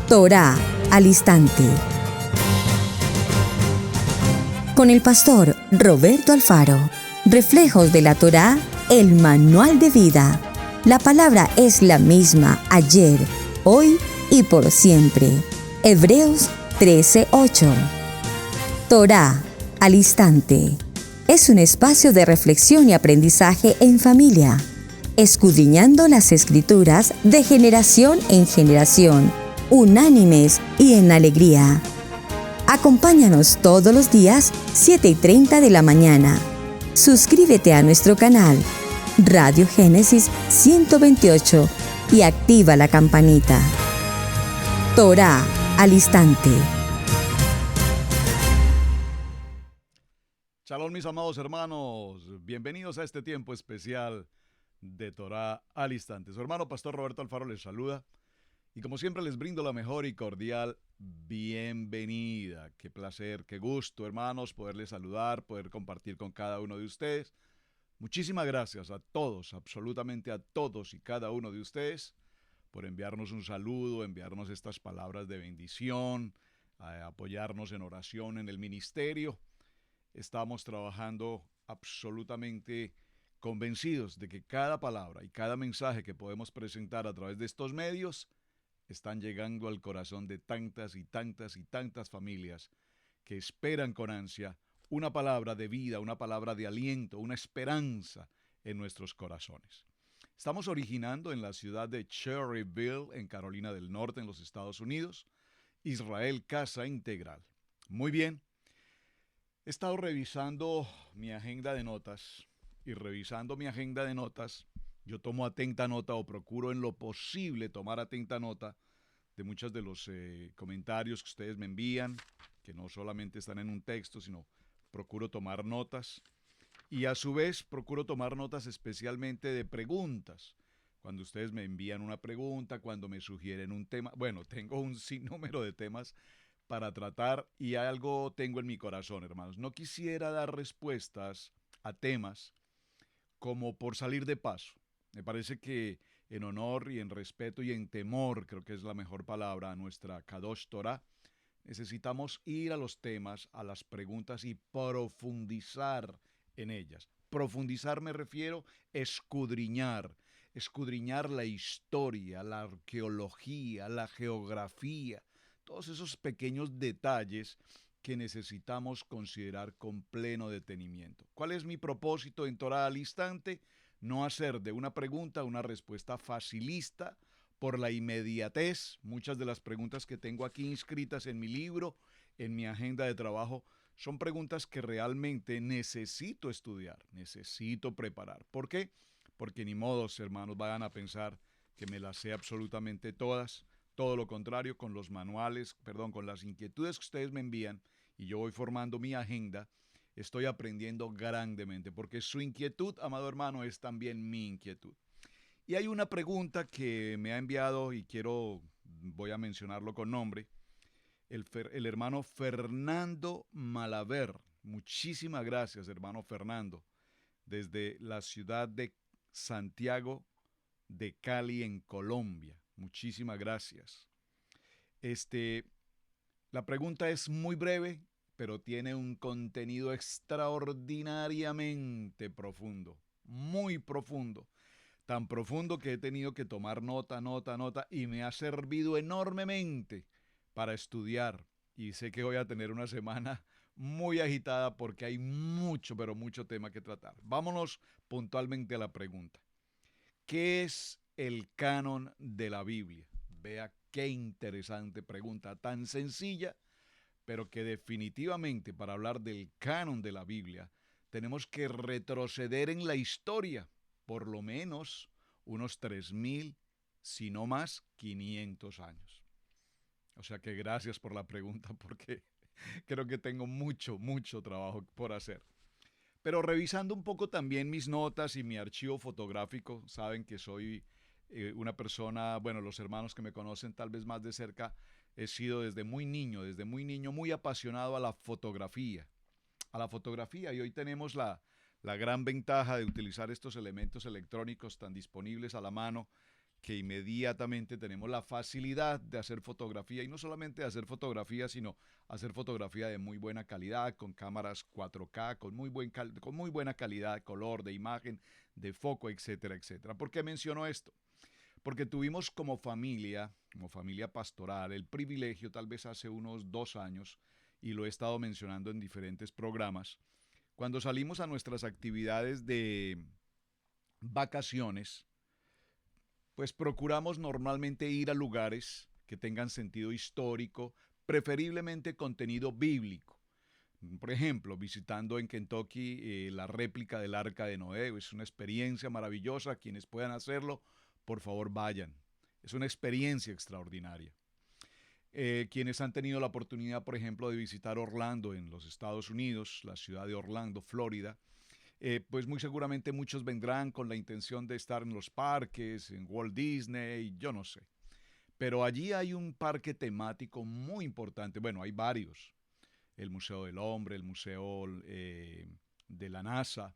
Torá al instante. Con el pastor Roberto Alfaro. Reflejos de la Torá, el manual de vida. La palabra es la misma ayer, hoy y por siempre. Hebreos 13:8. Torá al instante. Es un espacio de reflexión y aprendizaje en familia, escudriñando las Escrituras de generación en generación, unánimes y en alegría. Acompáñanos todos los días, 7:30 de la mañana. Suscríbete a nuestro canal, Radio Génesis 128, y activa la campanita. Torá al instante. Shalom, mis amados hermanos, bienvenidos a este tiempo especial de Torá al instante. Su hermano pastor Roberto Alfaro les saluda y como siempre les brindo la mejor y cordial bienvenida. Qué placer, qué gusto, hermanos, poderles saludar, poder compartir con cada uno de ustedes. Muchísimas gracias a todos, absolutamente a todos y cada uno de ustedes por enviarnos un saludo, enviarnos estas palabras de bendición, apoyarnos en oración en el ministerio. Estamos trabajando absolutamente convencidos de que cada palabra y cada mensaje que podemos presentar a través de estos medios están llegando al corazón de tantas y tantas y tantas familias que esperan con ansia una palabra de vida, una palabra de aliento, una esperanza en nuestros corazones. Estamos originando en la ciudad de Cherryville, en Carolina del Norte, en los Estados Unidos, Israel Casa Integral. Muy bien. He estado revisando mi agenda de notas y revisando mi agenda de notas, yo tomo atenta nota o procuro en lo posible tomar atenta nota de muchos de los comentarios que ustedes me envían, que no solamente están en un texto, sino procuro tomar notas y a su vez procuro tomar notas especialmente de preguntas. Cuando ustedes me envían una pregunta, cuando me sugieren un tema, bueno, tengo un sinnúmero de temas para tratar y algo tengo en mi corazón, hermanos. No quisiera dar respuestas a temas como por salir de paso. Me parece que en honor y en respeto y en temor, creo que es la mejor palabra, a nuestra Kadosh Torah, necesitamos ir a los temas, a las preguntas y profundizar en ellas. Profundizar me refiero a escudriñar la historia, la arqueología, la geografía, todos esos pequeños detalles que necesitamos considerar con pleno detenimiento. ¿Cuál es mi propósito en Torá al instante? No hacer de una pregunta una respuesta facilista por la inmediatez. Muchas de las preguntas que tengo aquí inscritas en mi libro, en mi agenda de trabajo, son preguntas que realmente necesito estudiar, necesito preparar. ¿Por qué? Porque ni modos, hermanos, vayan a pensar que me las sé absolutamente todas. Todo lo contrario, con los manuales, con las inquietudes que ustedes me envían y yo voy formando mi agenda, estoy aprendiendo grandemente, porque su inquietud, amado hermano, es también mi inquietud. Y hay una pregunta que me ha enviado y voy a mencionarlo con nombre, el hermano Fernando Malaver. Muchísimas gracias, hermano Fernando, desde la ciudad de Santiago de Cali, en Colombia. Muchísimas gracias. La pregunta es muy breve, pero tiene un contenido extraordinariamente profundo, muy profundo. Tan profundo que he tenido que tomar nota, y me ha servido enormemente para estudiar. Y sé que voy a tener una semana muy agitada porque hay mucho, pero mucho tema que tratar. Vámonos puntualmente a la pregunta. ¿Qué es el canon de la Biblia? Vea qué interesante pregunta, tan sencilla, pero que definitivamente para hablar del canon de la Biblia tenemos que retroceder en la historia, por lo menos unos 3,000, si no más, 500 años. O sea que gracias por la pregunta, porque creo que tengo mucho trabajo por hacer. Pero revisando un poco también mis notas y mi archivo fotográfico, saben que soy una persona, bueno, los hermanos que me conocen tal vez más de cerca, he sido desde muy niño muy apasionado a la fotografía. Y hoy tenemos la gran ventaja de utilizar estos elementos electrónicos tan disponibles a la mano, que inmediatamente tenemos la facilidad de hacer fotografía, y no solamente de hacer fotografía, sino hacer fotografía de muy buena calidad, con cámaras 4K, con muy buena calidad de color, de imagen, de foco, etcétera, etcétera. ¿Por qué menciono esto? Porque tuvimos como familia pastoral, el privilegio tal vez hace unos 2 años, y lo he estado mencionando en diferentes programas, cuando salimos a nuestras actividades de vacaciones, pues procuramos normalmente ir a lugares que tengan sentido histórico, preferiblemente contenido bíblico. Por ejemplo, visitando en Kentucky la réplica del Arca de Noé, es una experiencia maravillosa. Quienes puedan hacerlo, por favor vayan. Es una experiencia extraordinaria. Quienes han tenido la oportunidad, por ejemplo, de visitar Orlando en los Estados Unidos, la ciudad de Orlando, Florida, pues muy seguramente muchos vendrán con la intención de estar en los parques, en Walt Disney, yo no sé. Pero allí hay un parque temático muy importante. Bueno, hay varios. El Museo del Hombre, el Museo de la NASA,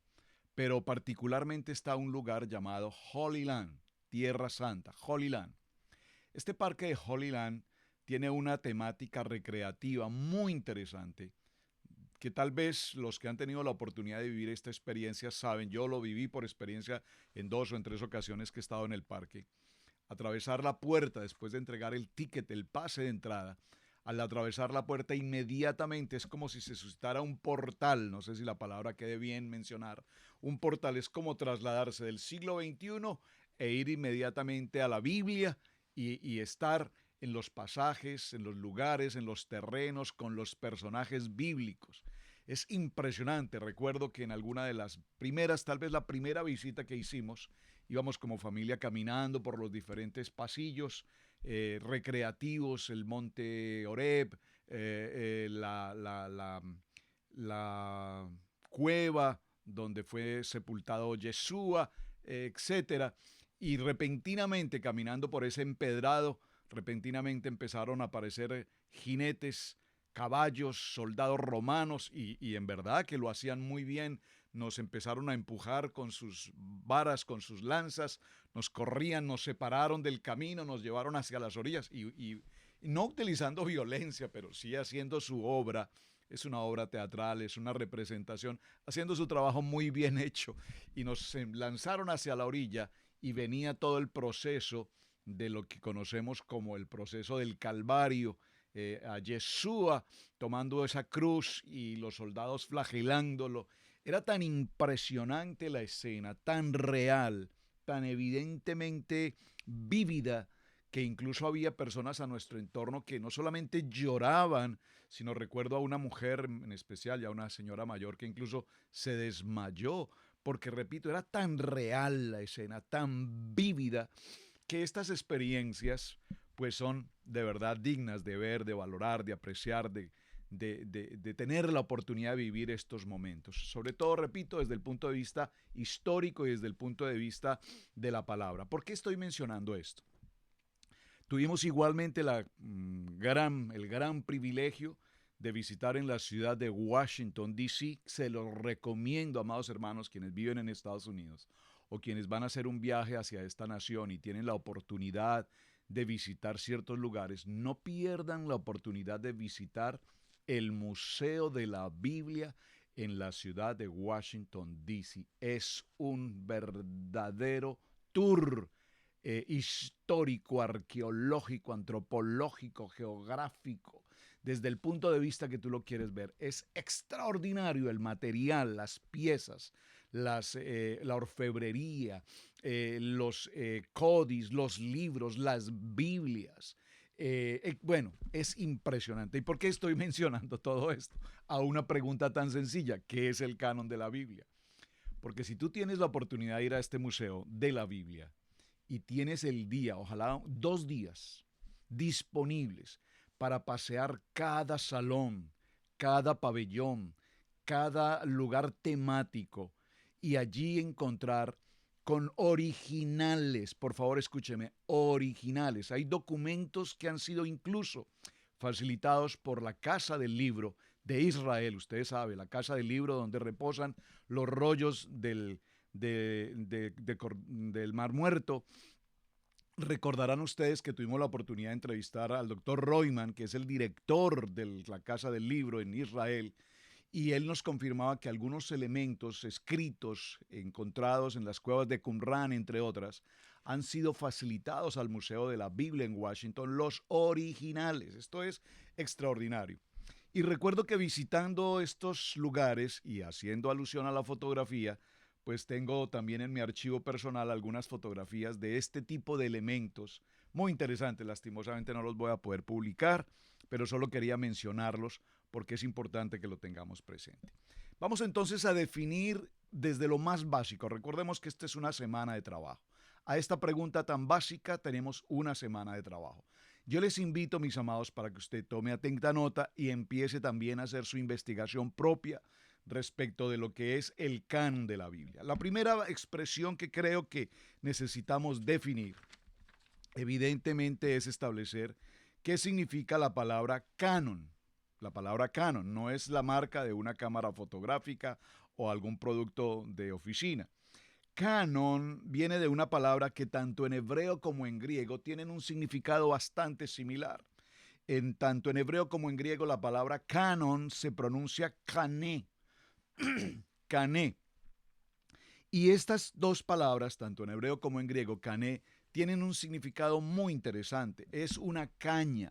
pero particularmente está un lugar llamado Holy Land, Tierra Santa, Holy Land. Este parque de Holy Land tiene una temática recreativa muy interesante, que tal vez los que han tenido la oportunidad de vivir esta experiencia saben. Yo lo viví por experiencia en 2 o 3 ocasiones que he estado en el parque. Atravesar la puerta después de entregar el ticket, el pase de entrada, al atravesar la puerta inmediatamente es como si se suscitara un portal. No sé si la palabra quede bien mencionar. Un portal es como trasladarse del siglo XXI e ir inmediatamente a la Biblia y estar en los pasajes, en los lugares, en los terrenos, con los personajes bíblicos. Es impresionante. Recuerdo que en alguna de las primeras, tal vez la primera visita que hicimos, íbamos como familia caminando por los diferentes pasillos recreativos, el monte Oreb, la cueva donde fue sepultado Yeshua, etcétera. Y repentinamente, caminando por ese empedrado, repentinamente empezaron a aparecer jinetes, caballos, soldados romanos, y en verdad que lo hacían muy bien. Nos empezaron a empujar con sus varas, con sus lanzas, nos corrían, nos separaron del camino, nos llevaron hacia las orillas, y no utilizando violencia, pero sí haciendo su obra. Es una obra teatral, es una representación, haciendo su trabajo muy bien hecho, y nos lanzaron hacia la orilla, y venía todo el proceso de lo que conocemos como el proceso del Calvario, a Yeshua tomando esa cruz y los soldados flagelándolo. Era tan impresionante la escena, tan real, tan evidentemente vívida, que incluso había personas a nuestro entorno que no solamente lloraban, sino recuerdo a una mujer en especial, ya una señora mayor, que incluso se desmayó, porque repito, era tan real la escena, tan vívida, que estas experiencias pues son de verdad dignas de ver, de valorar, de apreciar, de tener la oportunidad de vivir estos momentos. Sobre todo, repito, desde el punto de vista histórico y desde el punto de vista de la palabra. ¿Por qué estoy mencionando esto? Tuvimos igualmente el gran privilegio de visitar en la ciudad de Washington, D.C. Se los recomiendo, amados hermanos, quienes viven en Estados Unidos o quienes van a hacer un viaje hacia esta nación y tienen la oportunidad de visitar ciertos lugares. No pierdan la oportunidad de visitar el Museo de la Biblia en la ciudad de Washington, D.C. Es un verdadero tour histórico, arqueológico, antropológico, geográfico, desde el punto de vista que tú lo quieres ver. Es extraordinario el material, las piezas, la orfebrería, los códices, los libros, las Biblias. Bueno, es impresionante. ¿Y por qué estoy mencionando todo esto? A una pregunta tan sencilla: ¿qué es el canon de la Biblia? Porque si tú tienes la oportunidad de ir a este museo de la Biblia y tienes el día, ojalá 2 días disponibles para pasear cada salón, cada pabellón, cada lugar temático, y allí encontrar con originales, por favor escúcheme, originales. Hay documentos que han sido incluso facilitados por la Casa del Libro de Israel. Ustedes saben, la Casa del Libro donde reposan los rollos del Mar Muerto, Recordarán ustedes que tuvimos la oportunidad de entrevistar al doctor Royman, que es el director de la Casa del Libro en Israel, y él nos confirmaba que algunos elementos escritos encontrados en las cuevas de Qumran, entre otras, han sido facilitados al Museo de la Biblia en Washington, los originales. Esto es extraordinario. Y recuerdo que visitando estos lugares y haciendo alusión a la fotografía, pues tengo también en mi archivo personal algunas fotografías de este tipo de elementos muy interesantes. Lastimosamente no los voy a poder publicar, pero solo quería mencionarlos porque es importante que lo tengamos presente. Vamos entonces a definir desde lo más básico. Recordemos que esta es una semana de trabajo. A esta pregunta tan básica tenemos una semana de trabajo. Yo les invito, mis amados, para que usted tome atenta nota y empiece también a hacer su investigación propia respecto de lo que es el canon de la Biblia. La primera expresión que creo que necesitamos definir, evidentemente, es establecer qué significa la palabra canon. La palabra canon no es la marca de una cámara fotográfica o algún producto de oficina. Canon viene de una palabra que tanto en hebreo como en griego tienen un significado bastante similar. Tanto en hebreo como en griego la palabra canon se pronuncia kané, kané. Y estas dos palabras, tanto en hebreo como en griego, kané, tienen un significado muy interesante. Es una caña.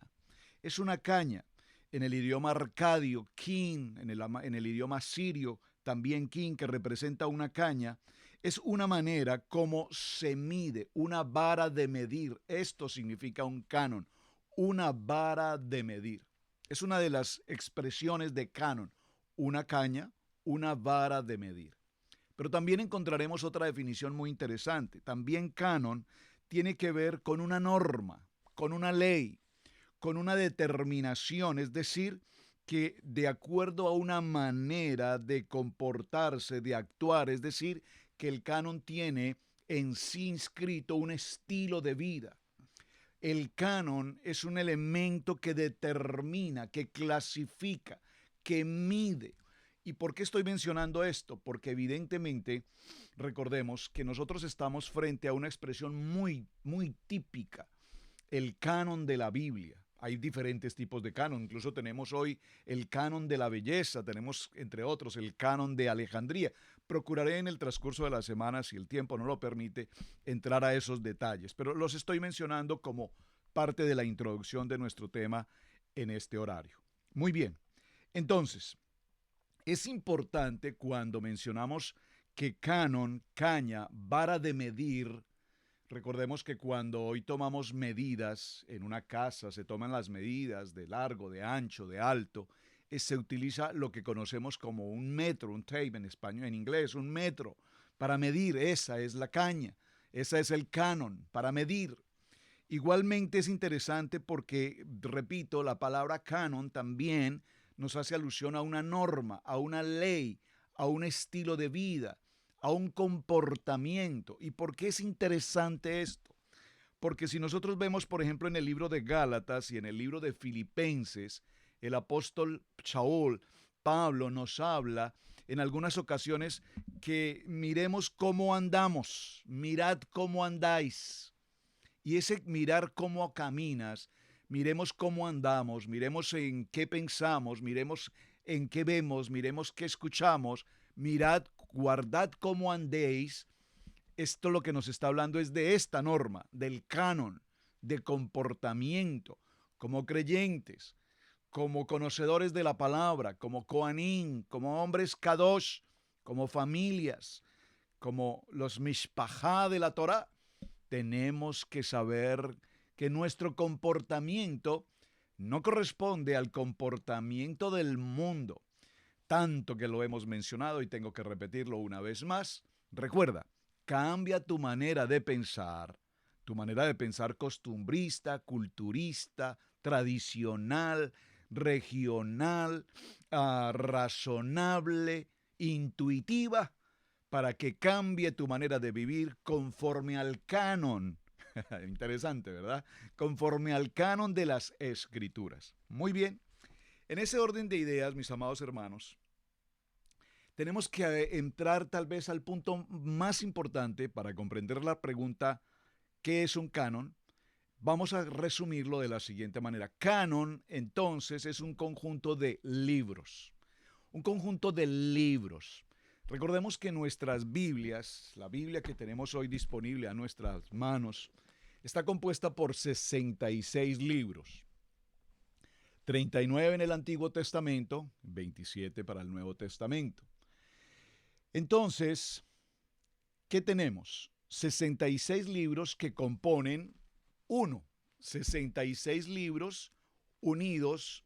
Es una caña. En el idioma arcadio, kin, en el idioma sirio, también kin, que representa una caña, es una manera como se mide, una vara de medir. Esto significa un canon, una vara de medir. Es una de las expresiones de canon, una caña, una vara de medir. Pero también encontraremos otra definición muy interesante. También canon tiene que ver con una norma, con una ley, con una determinación, es decir, que de acuerdo a una manera de comportarse, de actuar, es decir, que el canon tiene en sí inscrito un estilo de vida. El canon es un elemento que determina, que clasifica, que mide. ¿Y por qué estoy mencionando esto? Porque evidentemente recordemos que nosotros estamos frente a una expresión muy típica, el canon de la Biblia. Hay diferentes tipos de canon, incluso tenemos hoy el canon de la belleza, tenemos entre otros el canon de Alejandría. Procuraré en el transcurso de la semana, si el tiempo no lo permite, entrar a esos detalles, pero los estoy mencionando como parte de la introducción de nuestro tema en este horario. Muy bien, entonces, es importante cuando mencionamos que canon, caña, vara de medir. Recordemos que cuando hoy tomamos medidas en una casa, se toman las medidas de largo, de ancho, de alto, se utiliza lo que conocemos como un metro, un tape en español, en inglés, un metro, para medir. Esa es la caña, esa es el canon, para medir. Igualmente es interesante porque, repito, la palabra canon también nos hace alusión a una norma, a una ley, a un estilo de vida, a un comportamiento. ¿Y por qué es interesante esto? Porque si nosotros vemos, por ejemplo, en el libro de Gálatas y en el libro de Filipenses, el apóstol Pablo, nos habla en algunas ocasiones que miremos cómo andamos, mirad cómo andáis. Y ese mirar cómo caminas, miremos cómo andamos, miremos en qué pensamos, miremos en qué vemos, miremos qué escuchamos, mirad, guardad cómo andéis. Esto lo que nos está hablando es de esta norma, del canon, de comportamiento, como creyentes, como conocedores de la palabra, como Kohanim, como hombres kadosh, como familias, como los mishpajá de la Torá. Tenemos que saber que nuestro comportamiento no corresponde al comportamiento del mundo, tanto que lo hemos mencionado y tengo que repetirlo una vez más. Recuerda, cambia tu manera de pensar costumbrista, culturista, tradicional, regional, razonable, intuitiva, para que cambie tu manera de vivir conforme al canon. Interesante, ¿verdad? Conforme al canon de las Escrituras. Muy bien. En ese orden de ideas, mis amados hermanos, tenemos que entrar tal vez al punto más importante para comprender la pregunta, ¿qué es un canon? Vamos a resumirlo de la siguiente manera. Canon, entonces, es un conjunto de libros. Un conjunto de libros. Recordemos que nuestras Biblias, la Biblia que tenemos hoy disponible a nuestras manos, está compuesta por 66 libros. 39 en el Antiguo Testamento, 27 para el Nuevo Testamento. Entonces, ¿qué tenemos? 66 libros que componen 66 libros unidos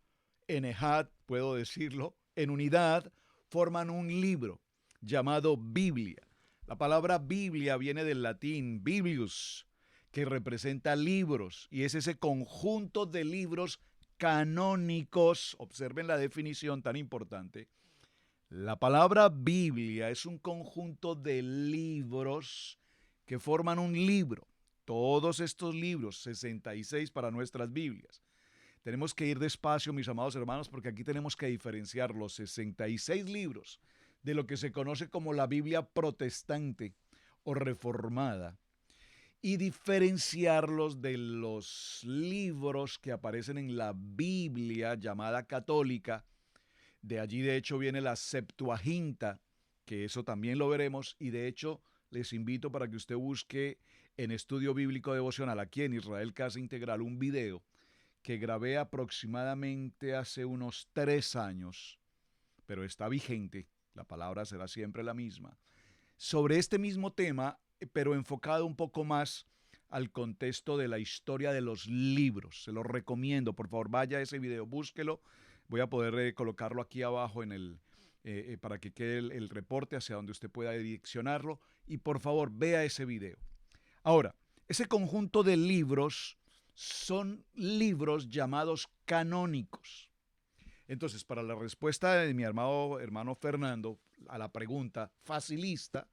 en ejad, puedo decirlo, en unidad, forman un libro llamado Biblia. La palabra Biblia viene del latín biblius, que representa libros, y es ese conjunto de libros canónicos. Observen la definición tan importante. La palabra Biblia es un conjunto de libros que forman un libro. Todos estos libros, 66 para nuestras Biblias. Tenemos que ir despacio, mis amados hermanos, porque aquí tenemos que diferenciar los 66 libros de lo que se conoce como la Biblia protestante o reformada y diferenciarlos de los libros que aparecen en la Biblia llamada católica. De allí, de hecho, viene la Septuaginta, que eso también lo veremos, y de hecho les invito para que usted busque en Estudio Bíblico Devocional, aquí en Israel Casa Integral, un video que grabé aproximadamente hace unos 3 años, pero está vigente, la palabra será siempre la misma, sobre este mismo tema, pero enfocado un poco más al contexto de la historia de los libros. Se lo recomiendo, por favor, vaya a ese video, búsquelo. Voy a poder colocarlo aquí abajo para que quede el reporte hacia donde usted pueda direccionarlo. Y por favor, vea ese video. Ahora, ese conjunto de libros son libros llamados canónicos. Entonces, para la respuesta de mi hermano Fernando a la pregunta facilista,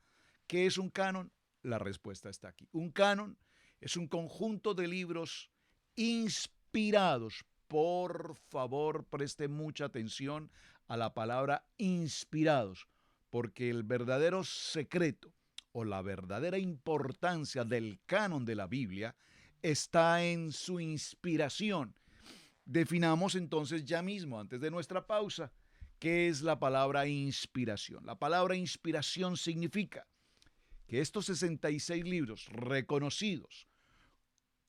¿qué es un canon? La respuesta está aquí. Un canon es un conjunto de libros inspirados. Por favor, preste mucha atención a la palabra inspirados, porque el verdadero secreto o la verdadera importancia del canon de la Biblia está en su inspiración. Definamos entonces ya mismo, antes de nuestra pausa, qué es la palabra inspiración. La palabra inspiración significa que estos 66 libros reconocidos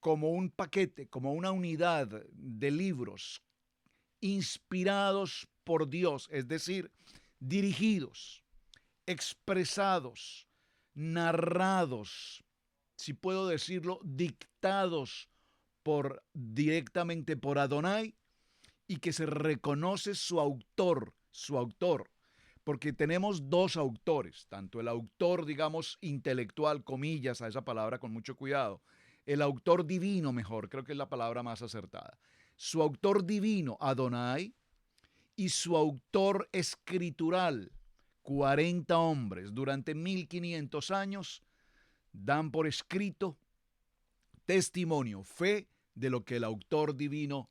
como un paquete, como una unidad de libros inspirados por Dios, es decir, dirigidos, expresados, narrados, si puedo decirlo, dictados directamente por Adonai, y que se reconoce su autor, porque tenemos dos autores, tanto el autor, digamos, intelectual, comillas, a esa palabra con mucho cuidado, el autor divino, mejor, creo que es la palabra más acertada, su autor divino, Adonai, y su autor escritural, 40 hombres, durante 1500 años, dan por escrito testimonio, fe de lo que el autor divino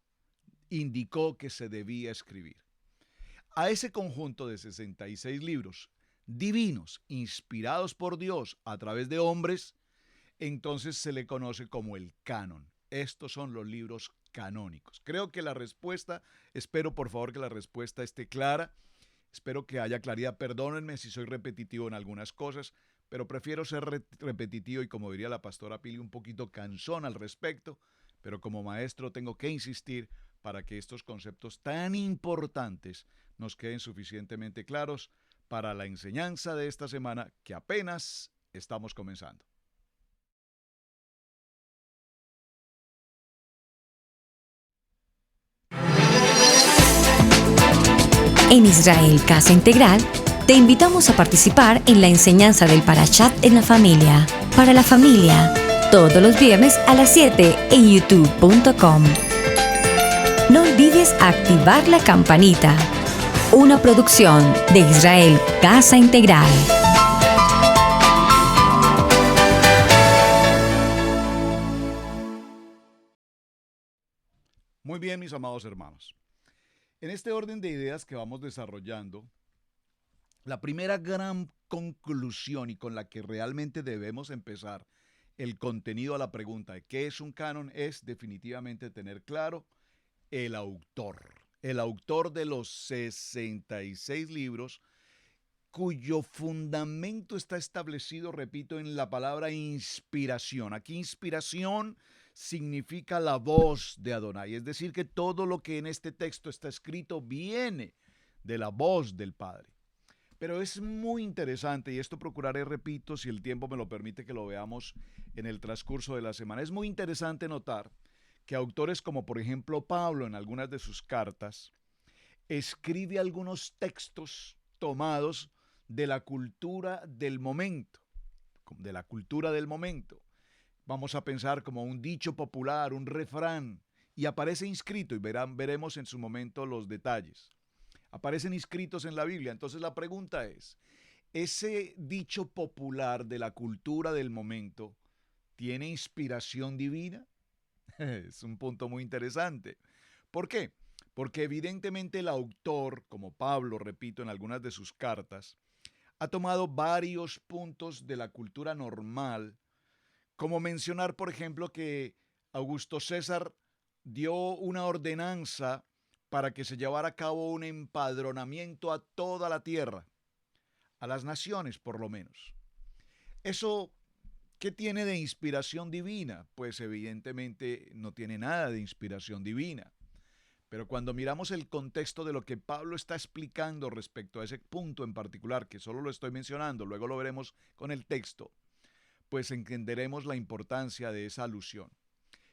indicó que se debía escribir. A ese conjunto de 66 libros divinos, inspirados por Dios a través de hombres, entonces se le conoce como el canon. Estos son los libros canónicos. Creo que la respuesta, espero por favor que la respuesta esté clara, espero que haya claridad. Perdónenme si soy repetitivo en algunas cosas, pero prefiero ser repetitivo y, como diría la pastora Pili, un poquito cansón al respecto, pero como maestro tengo que insistir para que estos conceptos tan importantes nos queden suficientemente claros para la enseñanza de esta semana que apenas estamos comenzando. En Israel Casa Integral, te invitamos a participar en la enseñanza del Parashat en la familia, para la familia, todos los viernes a las 7 en youtube.com. No olvides activar la campanita. Una producción de Israel Casa Integral. Muy bien, mis amados hermanos. En este orden de ideas que vamos desarrollando, la primera gran conclusión y con la que realmente debemos empezar el contenido a la pregunta de qué es un canon es definitivamente tener claro el autor de los 66 libros cuyo fundamento está establecido, repito, en la palabra inspiración. Aquí inspiración significa la voz de Adonai, es decir, que todo lo que en este texto está escrito viene de la voz del Padre. Pero es muy interesante, y esto procuraré, repito, si el tiempo me lo permite, que lo veamos en el transcurso de la semana. Es muy interesante notar que autores como por ejemplo Pablo en algunas de sus cartas escribe algunos textos tomados de la cultura del momento, Vamos a pensar como un dicho popular, un refrán, y aparece inscrito, y veremos en su momento los detalles. Aparecen inscritos en la Biblia. Entonces la pregunta es, ¿ese dicho popular de la cultura del momento tiene inspiración divina? Es un punto muy interesante. ¿Por qué? Porque evidentemente el autor, como Pablo, repito, en algunas de sus cartas, ha tomado varios puntos de la cultura normal, como mencionar, por ejemplo, que Augusto César dio una ordenanza para que se llevara a cabo un empadronamiento a toda la tierra, a las naciones por lo menos. Eso, ¿qué tiene de inspiración divina? Pues evidentemente no tiene nada de inspiración divina. Pero cuando miramos el contexto de lo que Pablo está explicando respecto a ese punto en particular, que solo lo estoy mencionando, luego lo veremos con el texto, pues entenderemos la importancia de esa alusión.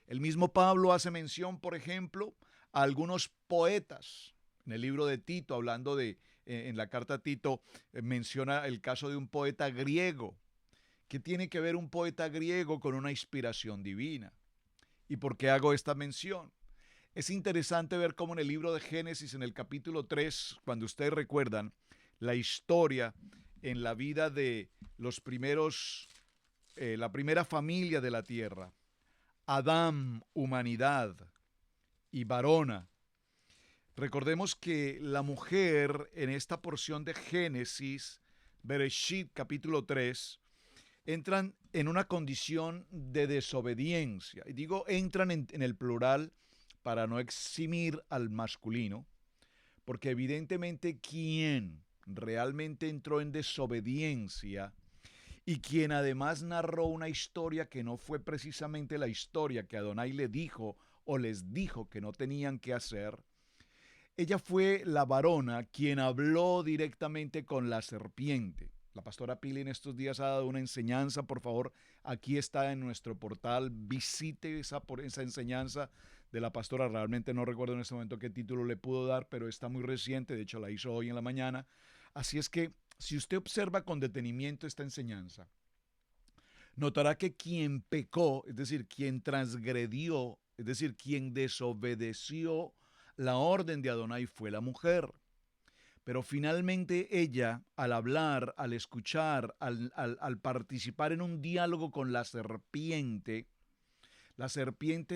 El mismo Pablo hace mención, por ejemplo, a algunos poetas. En el libro de Tito, hablando en la carta a Tito, menciona el caso de un poeta griego. ¿Qué tiene que ver un poeta griego con una inspiración divina? ¿Y por qué hago esta mención? Es interesante ver cómo en el libro de Génesis, en el capítulo 3, cuando ustedes recuerdan la historia en la vida de los primeros, la primera familia de la tierra, Adán, humanidad y varona. Recordemos que la mujer en esta porción de Génesis, Bereshit capítulo 3, entran en una condición de desobediencia. Y digo entran en el plural para no eximir al masculino, porque evidentemente quien realmente entró en desobediencia y quien además narró una historia que no fue precisamente la historia que Adonai le dijo o les dijo que no tenían que hacer, ella fue la varona quien habló directamente con la serpiente. La pastora Pili en estos días ha dado una enseñanza, por favor, aquí está en nuestro portal, visite esa enseñanza de la pastora, realmente no recuerdo en este momento qué título le pudo dar, pero está muy reciente, de hecho la hizo hoy en la mañana, así es que si usted observa con detenimiento esta enseñanza, notará que quien pecó, es decir, quien transgredió, es decir, quien desobedeció la orden de Adonai fue la mujer. Pero finalmente ella, al hablar, al escuchar, al participar en un diálogo con la serpiente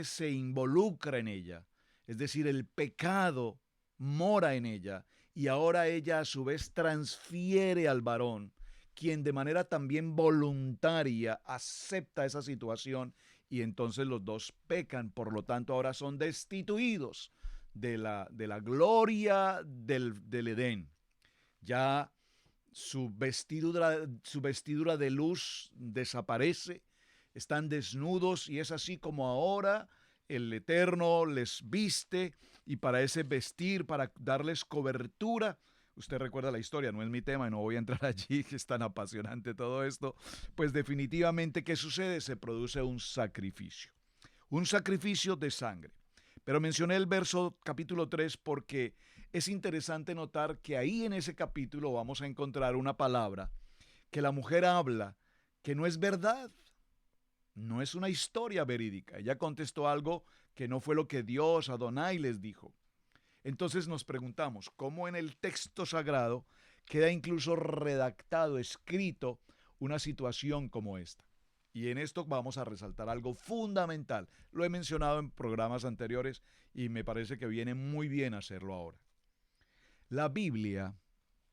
se involucra en ella. Es decir, el pecado mora en ella y ahora ella a su vez transfiere al varón, quien de manera también voluntaria acepta esa situación y entonces los dos pecan, por lo tanto ahora son destituidos de la gloria del Edén. Ya su vestidura de luz desaparece, están desnudos y es así como ahora el Eterno les viste y para ese vestir, para darles cobertura, usted recuerda la historia, no es mi tema y no voy a entrar allí, que es tan apasionante todo esto, pues definitivamente, ¿qué sucede? Se produce un sacrificio de sangre. Pero mencioné el verso capítulo 3 porque es interesante notar que ahí en ese capítulo vamos a encontrar una palabra que la mujer habla que no es verdad, no es una historia verídica. Ella contestó algo que no fue lo que Dios, Adonai, les dijo. Entonces nos preguntamos, ¿cómo en el texto sagrado queda incluso redactado, escrito, una situación como esta? Y en esto vamos a resaltar algo fundamental. Lo he mencionado en programas anteriores y me parece que viene muy bien hacerlo ahora. La Biblia,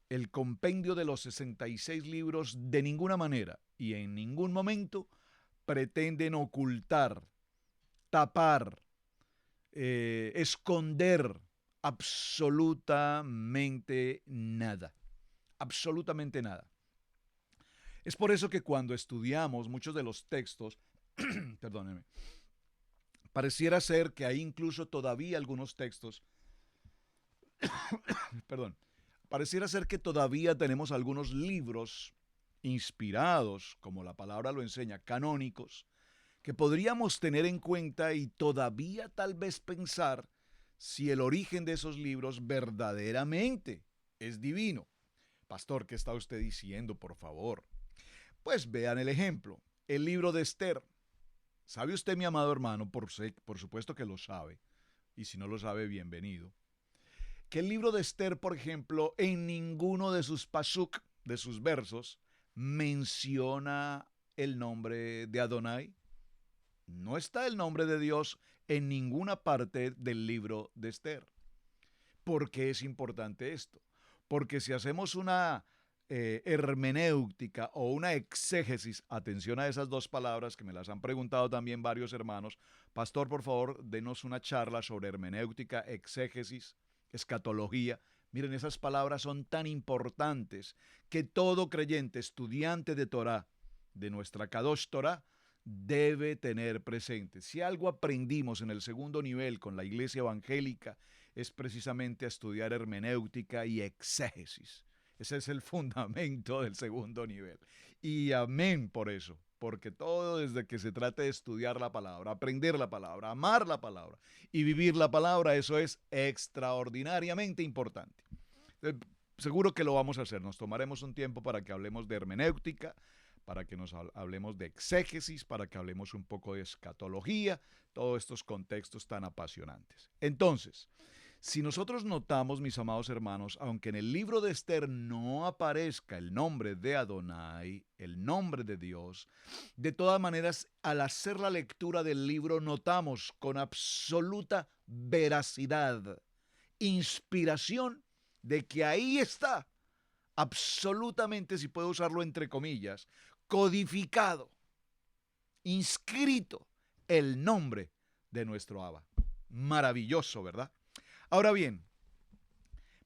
el compendio de los 66 libros, de ninguna manera y en ningún momento pretenden ocultar, tapar, esconder absolutamente nada. Absolutamente nada. Es por eso que cuando estudiamos muchos de los textos, perdónenme, pareciera ser que hay incluso todavía algunos textos, perdón, pareciera ser que todavía tenemos algunos libros inspirados, como la palabra lo enseña, canónicos, que podríamos tener en cuenta y todavía tal vez pensar si el origen de esos libros verdaderamente es divino. Pastor, ¿qué está usted diciendo, por favor? Pues vean el ejemplo, el libro de Esther. ¿Sabe usted, mi amado hermano, por supuesto que lo sabe, y si no lo sabe, bienvenido, que el libro de Esther, por ejemplo, en ninguno de sus pasuk, de sus versos, menciona el nombre de Adonai? No está el nombre de Dios en ninguna parte del libro de Esther. ¿Por qué es importante esto? Porque si hacemos una hermenéutica o una exégesis, atención a esas dos palabras que me las han preguntado también varios hermanos, pastor, por favor, denos una charla sobre hermenéutica, exégesis, escatología. Miren, esas palabras son tan importantes que todo creyente, estudiante de Torah, de nuestra Kadosh Torah, debe tener presente. Si algo aprendimos en el segundo nivel con la iglesia evangélica, es precisamente a estudiar hermenéutica y exégesis. Ese es el fundamento del segundo nivel. Y amén por eso, porque todo desde que se trate de estudiar la palabra, aprender la palabra, amar la palabra y vivir la palabra, eso es extraordinariamente importante. Seguro que lo vamos a hacer. Nos tomaremos un tiempo para que hablemos de hermenéutica, para que nos hablemos de exégesis, para que hablemos un poco de escatología, todos estos contextos tan apasionantes. Entonces, si nosotros notamos, mis amados hermanos, aunque en el libro de Esther no aparezca el nombre de Adonai, el nombre de Dios, de todas maneras, al hacer la lectura del libro, notamos con absoluta veracidad, inspiración, de que ahí está, absolutamente, si puedo usarlo entre comillas, codificado, inscrito el nombre de nuestro Abba. Maravilloso, ¿verdad? Ahora bien,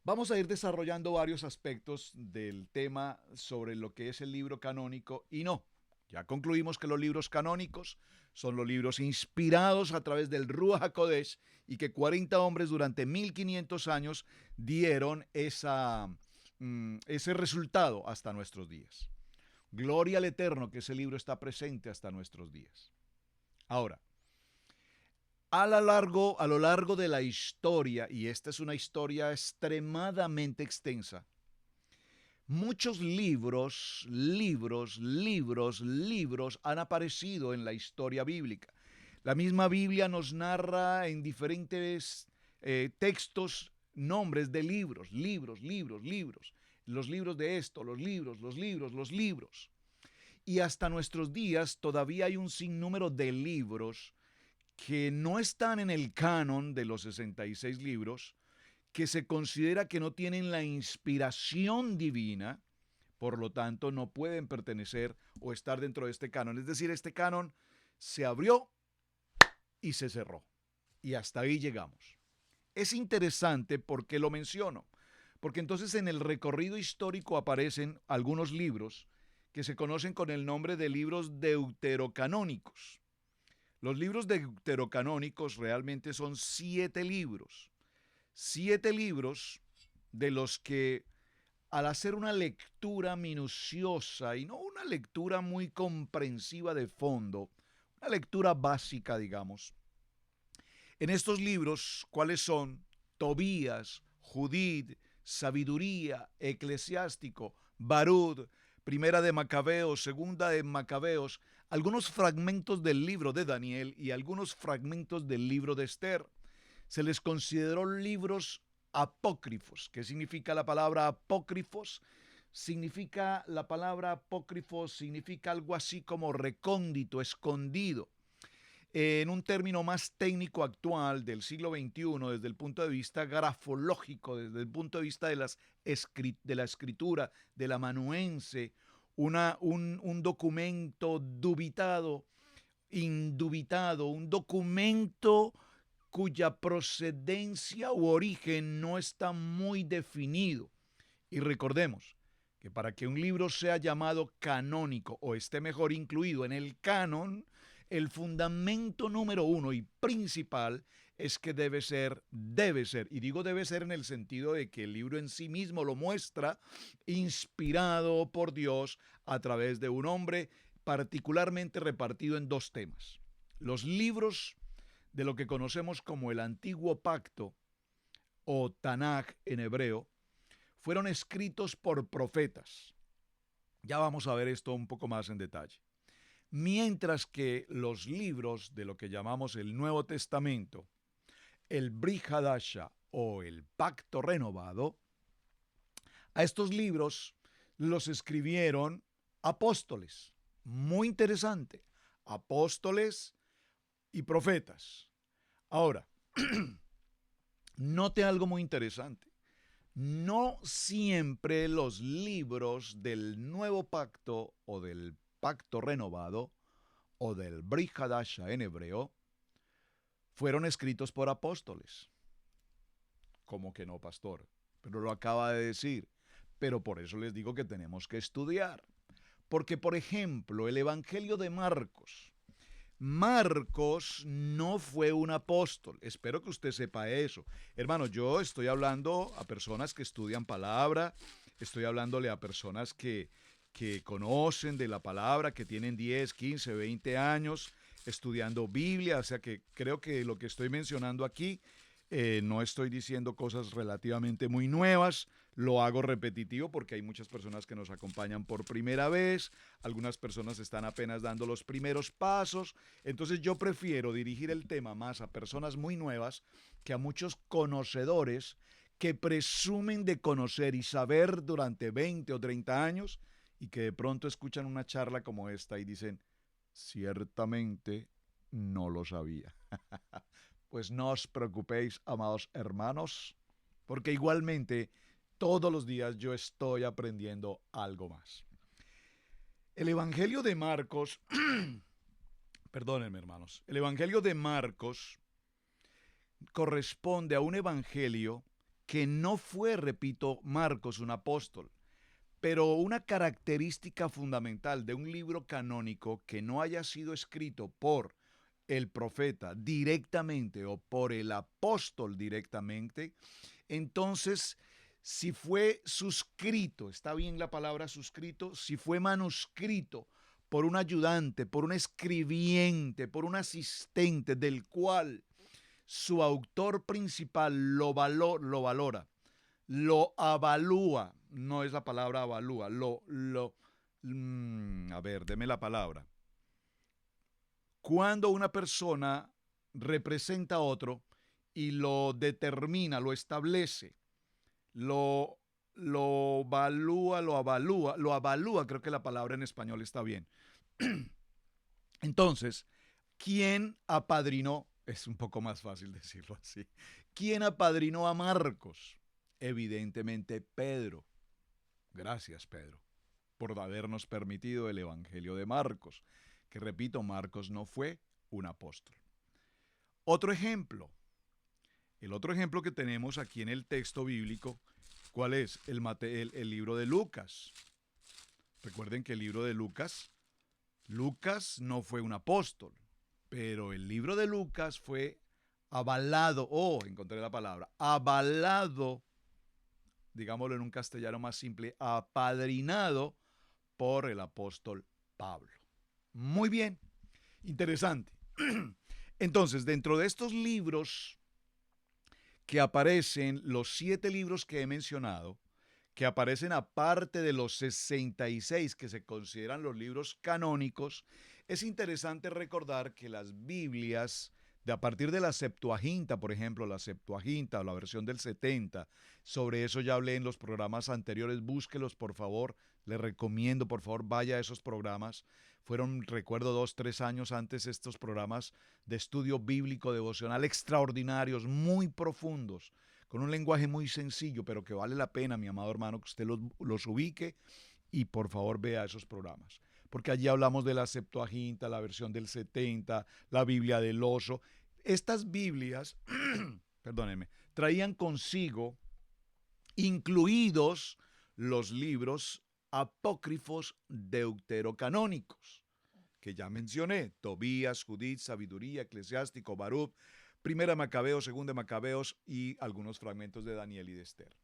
vamos a ir desarrollando varios aspectos del tema sobre lo que es el libro canónico y no. Ya concluimos que los libros canónicos son los libros inspirados a través del Ruach HaKodesh y que 40 hombres durante 1500 años dieron ese resultado hasta nuestros días. Gloria al Eterno que ese libro está presente hasta nuestros días. Ahora, a lo largo de la historia, y esta es una historia extremadamente extensa, muchos libros han aparecido en la historia bíblica. La misma Biblia nos narra en diferentes textos nombres de libros. Los libros de esto, los libros. Y hasta nuestros días todavía hay un sinnúmero de libros que no están en el canon de los 66 libros, que se considera que no tienen la inspiración divina, por lo tanto no pueden pertenecer o estar dentro de este canon. Es decir, este canon se abrió y se cerró. Y hasta ahí llegamos. Es interesante porque lo menciono, porque entonces en el recorrido histórico aparecen algunos libros que se conocen con el nombre de libros deuterocanónicos. Los libros deuterocanónicos realmente son 7 libros. 7 libros de los que al hacer una lectura minuciosa y no una lectura muy comprensiva de fondo, una lectura básica, digamos, en estos libros, ¿cuáles son? Tobías, Judith, Sabiduría, Eclesiástico, Barud, Primera de Macabeos, Segunda de Macabeos, algunos fragmentos del libro de Daniel y algunos fragmentos del libro de Esther. Se les consideró libros apócrifos. ¿Qué significa la palabra apócrifos? La palabra apócrifo significa algo así como recóndito, escondido. En un término más técnico actual del siglo XXI, desde el punto de vista grafológico, desde el punto de vista de la escritura, del amanuense, un documento dubitado indubitado, un documento cuya procedencia u origen no está muy definido. Y recordemos que para que un libro sea llamado canónico o esté mejor incluido en el canon, el fundamento número uno y principal es que debe ser, y digo debe ser en el sentido de que el libro en sí mismo lo muestra, inspirado por Dios a través de un hombre, particularmente repartido en dos temas. Los libros de lo que conocemos como el Antiguo Pacto o Tanaj en hebreo, fueron escritos por profetas. Ya vamos a ver esto un poco más en detalle. Mientras que los libros de lo que llamamos el Nuevo Testamento, el Brit Hadasha o el Pacto Renovado, a estos libros los escribieron apóstoles. Muy interesante. Apóstoles y profetas. Ahora, note algo muy interesante. No siempre los libros del Nuevo Pacto o del Pacto Renovado o del Brit Hadasha en hebreo fueron escritos por apóstoles. ¿Cómo que no, pastor? Pero lo acaba de decir. Pero por eso les digo que tenemos que estudiar. Porque, por ejemplo, el Evangelio de Marcos no fue un apóstol. Espero que usted sepa eso. Hermano, yo estoy hablando a personas que estudian palabra, estoy hablándole a personas que conocen de la palabra, que tienen 10, 15, 20 años estudiando Biblia, o sea que creo que lo que estoy mencionando aquí, no estoy diciendo cosas relativamente muy nuevas, lo hago repetitivo porque hay muchas personas que nos acompañan por primera vez, algunas personas están apenas dando los primeros pasos, entonces yo prefiero dirigir el tema más a personas muy nuevas que a muchos conocedores que presumen de conocer y saber durante 20 o 30 años y que de pronto escuchan una charla como esta y dicen, ciertamente no lo sabía. Pues no os preocupéis, amados hermanos, porque igualmente todos los días yo estoy aprendiendo algo más. El Evangelio de Marcos, perdónenme hermanos, el Evangelio de Marcos corresponde a un evangelio que no fue, repito, Marcos un apóstol, pero una característica fundamental de un libro canónico que no haya sido escrito por el profeta directamente o por el apóstol directamente, entonces si fue suscrito, está bien la palabra suscrito, si fue manuscrito por un ayudante, por un escribiente, por un asistente del cual su autor principal lo valora, lo avalúa, no es la palabra avalúa, a ver, deme la palabra. Cuando una persona representa a otro y lo determina, lo establece, lo avalúa, creo que la palabra en español está bien. Entonces, ¿quién apadrinó? Es un poco más fácil decirlo así. ¿Quién apadrinó a Marcos? Evidentemente Pedro. Gracias, Pedro, por habernos permitido el Evangelio de Marcos. Que repito, Marcos no fue un apóstol. Otro ejemplo. El otro ejemplo que tenemos aquí en el texto bíblico, ¿cuál es? El libro de Lucas. Recuerden que el libro de Lucas no fue un apóstol, pero el libro de Lucas fue avalado, encontré la palabra, avalado, digámoslo en un castellano más simple, apadrinado por el apóstol Pablo. Muy bien, interesante. Entonces, dentro de estos libros que aparecen, los 7 libros que he mencionado, que aparecen aparte de los 66 que se consideran los libros canónicos, es interesante recordar que las Biblias, de a partir de la Septuaginta, por ejemplo, la Septuaginta o la versión del 70, sobre eso ya hablé en los programas anteriores, búsquelos por favor, le recomiendo por favor vaya a esos programas. Fueron, recuerdo, 2, 3 años antes estos programas de estudio bíblico devocional extraordinarios, muy profundos, con un lenguaje muy sencillo, pero que vale la pena, mi amado hermano, que usted los ubique y por favor vea esos programas. porque allí hablamos de la Septuaginta, la versión del 70, la Biblia del oso. Estas Biblias, perdónenme, traían consigo incluidos los libros apócrifos deuterocanónicos, que ya mencioné: Tobías, Judith, Sabiduría, Eclesiástico, Baruch, Primera Macabeos, Segunda Macabeos y algunos fragmentos de Daniel y de Esther.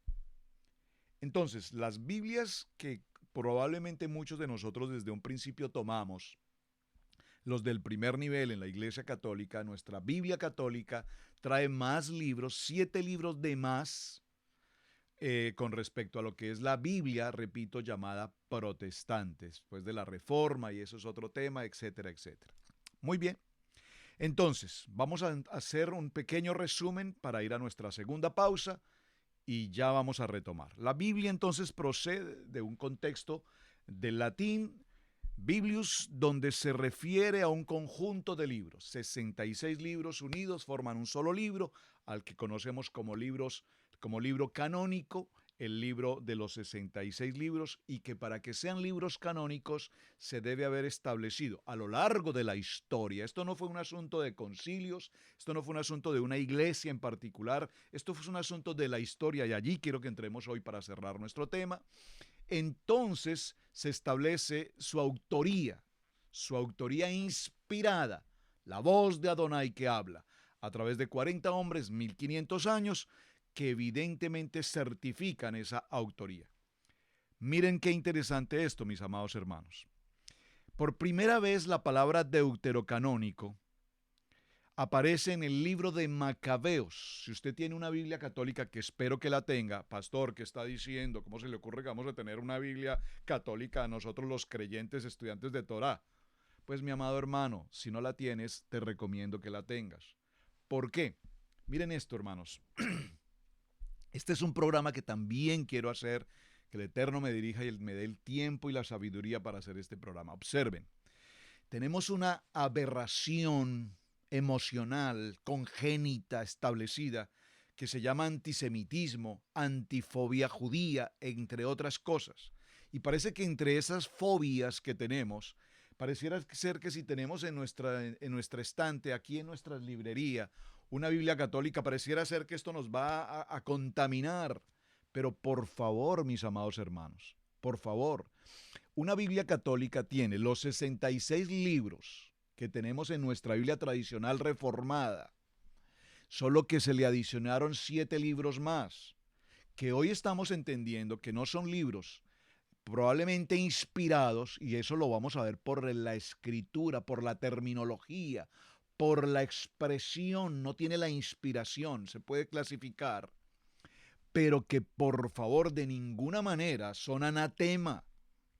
Entonces, las Biblias que probablemente muchos de nosotros desde un principio tomamos, los del primer nivel en la Iglesia Católica, nuestra Biblia católica trae más libros, 7 libros de más, con respecto a lo que es la Biblia, repito, llamada protestante, después de la Reforma, y eso es otro tema, etcétera, etcétera. Muy bien, entonces vamos a hacer un pequeño resumen para ir a nuestra segunda pausa y ya vamos a retomar. La Biblia entonces procede de un contexto del latín Biblius, donde se refiere a un conjunto de libros. 66 libros unidos forman un solo libro, al que conocemos como libro canónico, el libro de los 66 libros, y que para que sean libros canónicos se debe haber establecido a lo largo de la historia. Esto no fue un asunto de concilios, esto no fue un asunto de una iglesia en particular, esto fue un asunto de la historia, y allí quiero que entremos hoy para cerrar nuestro tema. Entonces se establece su autoría inspirada, la voz de Adonai que habla a través de 40 hombres, 1500 años, que evidentemente certifican esa autoría. Miren qué interesante esto, mis amados hermanos. Por primera vez la palabra deuterocanónico aparece en el libro de Macabeos. Si usted tiene una Biblia católica, que espero que la tenga, pastor, ¿qué está diciendo? ¿Cómo se le ocurre que vamos a tener una Biblia católica a nosotros los creyentes estudiantes de Torá? Pues mi amado hermano, si no la tienes, te recomiendo que la tengas. ¿Por qué? Miren esto, hermanos. Este es un programa que también quiero hacer, que el Eterno me dirija y me dé el tiempo y la sabiduría para hacer este programa. Observen, tenemos una aberración emocional, congénita, establecida, que se llama antisemitismo, antifobia judía, entre otras cosas. Y parece que entre esas fobias que tenemos, pareciera ser que si tenemos en nuestra estante, aquí en nuestra librería, una Biblia católica, pareciera ser que esto nos va a contaminar. Pero por favor, mis amados hermanos, por favor, una Biblia católica tiene los 66 libros que tenemos en nuestra Biblia tradicional reformada, solo que se le adicionaron 7 libros más, que hoy estamos entendiendo que no son libros probablemente inspirados, y eso lo vamos a ver por la escritura, por la terminología, por la expresión, no tiene la inspiración, se puede clasificar, pero que por favor de ninguna manera son anatema,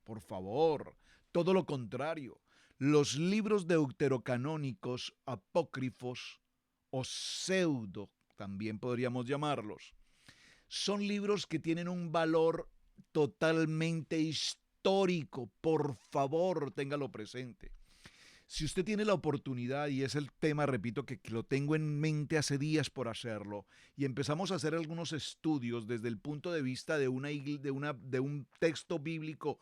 por favor, todo lo contrario. Los libros deuterocanónicos, apócrifos o pseudo, también podríamos llamarlos, son libros que tienen un valor totalmente histórico. Por favor, téngalo presente. Si usted tiene la oportunidad, y es el tema, repito, que lo tengo en mente hace días por hacerlo, y empezamos a hacer algunos estudios desde el punto de vista de un texto bíblico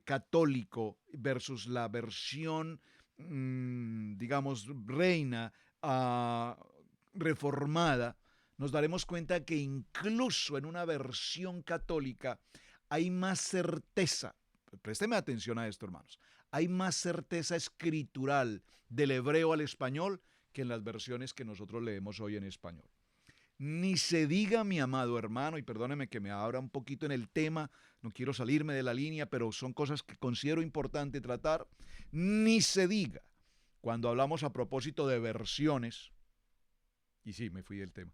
católico versus la versión, digamos, reina, reformada, nos daremos cuenta que incluso en una versión católica hay más certeza. Présteme atención a esto, hermanos. Hay más certeza escritural del hebreo al español que en las versiones que nosotros leemos hoy en español. Ni se diga, mi amado hermano, y perdóneme que me abra un poquito en el tema, no quiero salirme de la línea, pero son cosas que considero importante tratar. Ni se diga, cuando hablamos a propósito de versiones, y sí, me fui del tema,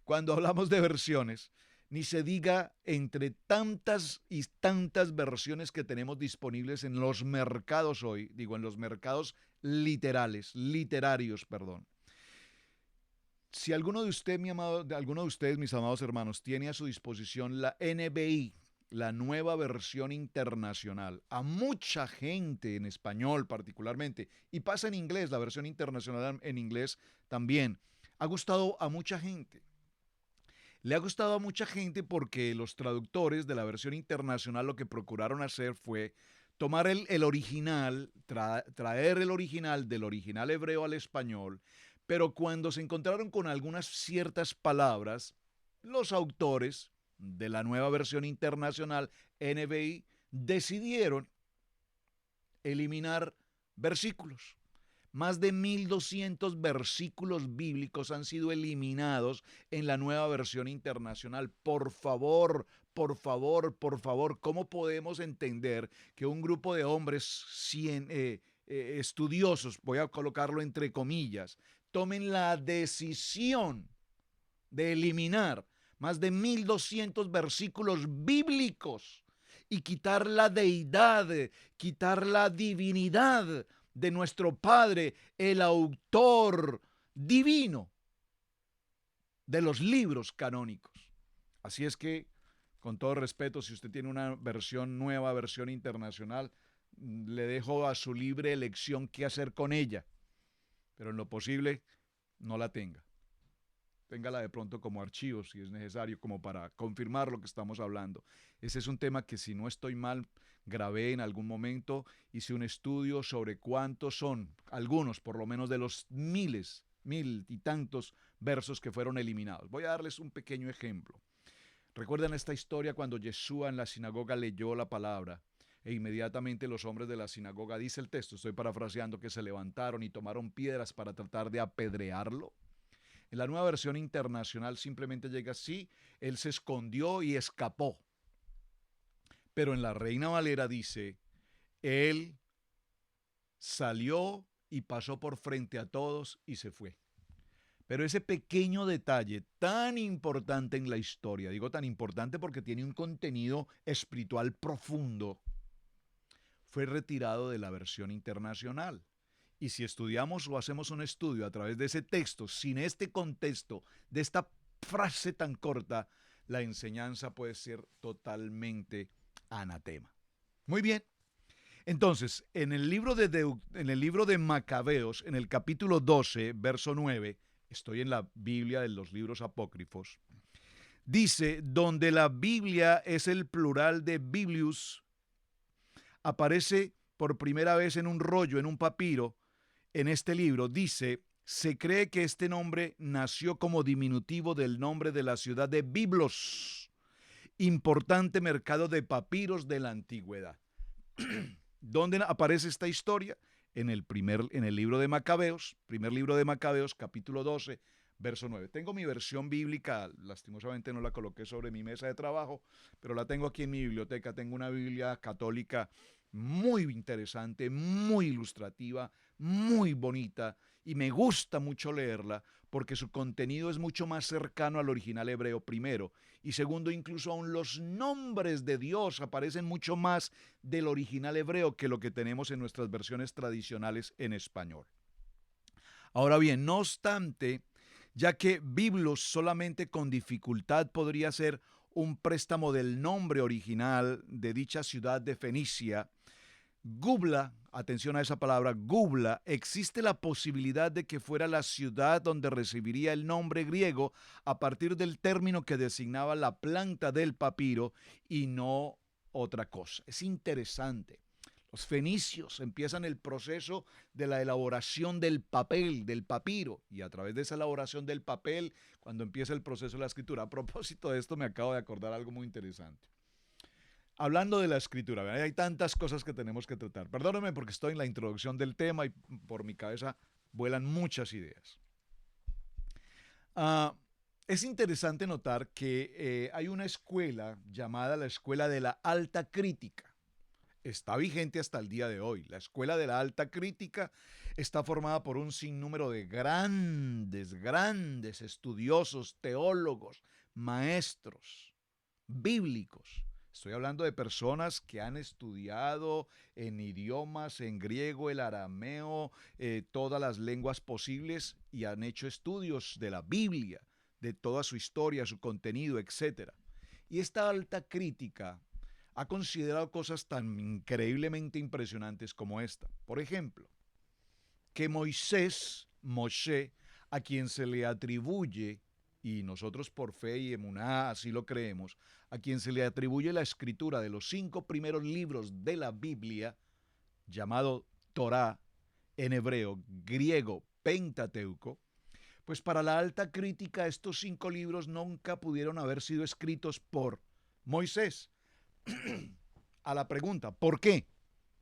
cuando hablamos de versiones, ni se diga entre tantas y tantas versiones que tenemos disponibles en los mercados hoy, digo en los mercados literarios. Si alguno de ustedes, mis amados hermanos, tiene a su disposición la NBI, la nueva versión internacional, a mucha gente en español particularmente, y pasa en inglés, la versión internacional en inglés también, ha gustado a mucha gente. Le ha gustado a mucha gente porque los traductores de la versión internacional lo que procuraron hacer fue tomar el original, traer el original del original hebreo al español, pero cuando se encontraron con algunas ciertas palabras, los autores de la nueva versión internacional NBI decidieron eliminar versículos. Más de 1200 versículos bíblicos han sido eliminados en la nueva versión internacional. Por favor, por favor, por favor, ¿cómo podemos entender que un grupo de hombres estudiosos, voy a colocarlo entre comillas, tomen la decisión de eliminar más de 1200 versículos bíblicos y quitar la deidad, quitar la divinidad de nuestro Padre, el autor divino de los libros canónicos? Así es que, con todo respeto, si usted tiene una versión nueva, versión internacional, le dejo a su libre elección qué hacer con ella, pero en lo posible no la tenga. Téngala de pronto como archivo si es necesario, como para confirmar lo que estamos hablando. Ese es un tema que, si no estoy mal, grabé en algún momento, hice un estudio sobre cuántos son, algunos por lo menos de los mil y tantos versos que fueron eliminados. Voy a darles un pequeño ejemplo. ¿Recuerdan esta historia cuando Yeshua en la sinagoga leyó la palabra e inmediatamente los hombres de la sinagoga, dice el texto, estoy parafraseando, que se levantaron y tomaron piedras para tratar de apedrearlo? En la nueva versión internacional simplemente llega así: él se escondió y escapó. Pero en la Reina Valera dice: él salió y pasó por frente a todos y se fue. Pero ese pequeño detalle tan importante en la historia, digo tan importante porque tiene un contenido espiritual profundo, fue retirado de la versión internacional. Y si estudiamos o hacemos un estudio a través de ese texto, sin este contexto, de esta frase tan corta, la enseñanza puede ser totalmente anatema. Muy bien. Entonces, en el libro de Macabeos, en el capítulo 12, verso 9, estoy en la Biblia de los libros apócrifos, dice: donde la Biblia es el plural de Biblius, aparece por primera vez en un rollo, en un papiro. En este libro dice: se cree que este nombre nació como diminutivo del nombre de la ciudad de Biblos, importante mercado de papiros de la antigüedad. ¿Dónde aparece esta historia? En el libro de Macabeos, primer libro de Macabeos, capítulo 12, verso 9. Tengo mi versión bíblica, lastimosamente no la coloqué sobre mi mesa de trabajo, pero la tengo aquí en mi biblioteca. Tengo una Biblia católica muy interesante, muy ilustrativa, muy bonita, y me gusta mucho leerla porque su contenido es mucho más cercano al original hebreo, primero, y segundo, incluso aún los nombres de Dios aparecen mucho más del original hebreo que lo que tenemos en nuestras versiones tradicionales en español. Ahora bien, no obstante, ya que Biblos solamente con dificultad podría ser un préstamo del nombre original de dicha ciudad de Fenicia, Gubla, atención a esa palabra, Gubla, existe la posibilidad de que fuera la ciudad donde recibiría el nombre griego a partir del término que designaba la planta del papiro y no otra cosa. Es interesante. Los fenicios empiezan el proceso de la elaboración del papel, del papiro, y a través de esa elaboración del papel, cuando empieza el proceso de la escritura. A propósito de esto, me acabo de acordar algo muy interesante. Hablando de la escritura, ¿verdad? Hay tantas cosas que tenemos que tratar. Perdónenme porque estoy en la introducción del tema y por mi cabeza vuelan muchas ideas. Es interesante notar que hay una escuela llamada la Escuela de la Alta Crítica. Está vigente hasta el día de hoy. La Escuela de la Alta Crítica está formada por un sinnúmero de grandes estudiosos, teólogos, maestros bíblicos. Estoy hablando de personas que han estudiado en idiomas, en griego, el arameo, todas las lenguas posibles, y han hecho estudios de la Biblia, de toda su historia, su contenido, etc. Y esta alta crítica ha considerado cosas tan increíblemente impresionantes como esta. Por ejemplo, que Moshe, a quien se le atribuye y nosotros por fe y emuná así lo creemos, a quien se le atribuye la escritura de los 5 primeros libros de la Biblia, llamado Torá, en hebreo, griego, Pentateuco, pues para la alta crítica estos 5 libros nunca pudieron haber sido escritos por Moisés. A la pregunta, ¿por qué?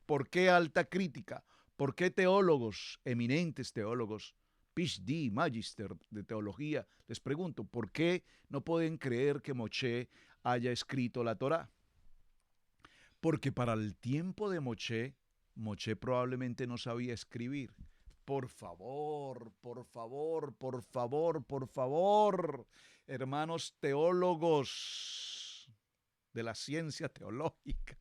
¿Por qué alta crítica? ¿Por qué teólogos, eminentes teólogos, PhD, Magister de teología, les pregunto, ¿por qué no pueden creer que Moshe haya escrito la Torá? Porque para el tiempo de Moshe, Moshe probablemente no sabía escribir. Por favor, por favor, por favor, por favor, hermanos teólogos de la ciencia teológica,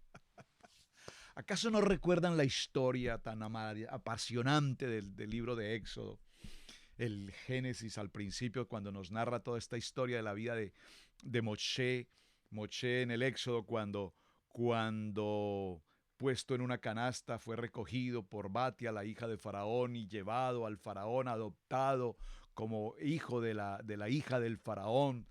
¿acaso no recuerdan la historia tan apasionante del libro de Éxodo? El Génesis al principio, cuando nos narra toda esta historia de la vida de Moshe en el Éxodo, cuando puesto en una canasta fue recogido por Batia, la hija de Faraón, y llevado al Faraón, adoptado como hijo de la hija del Faraón,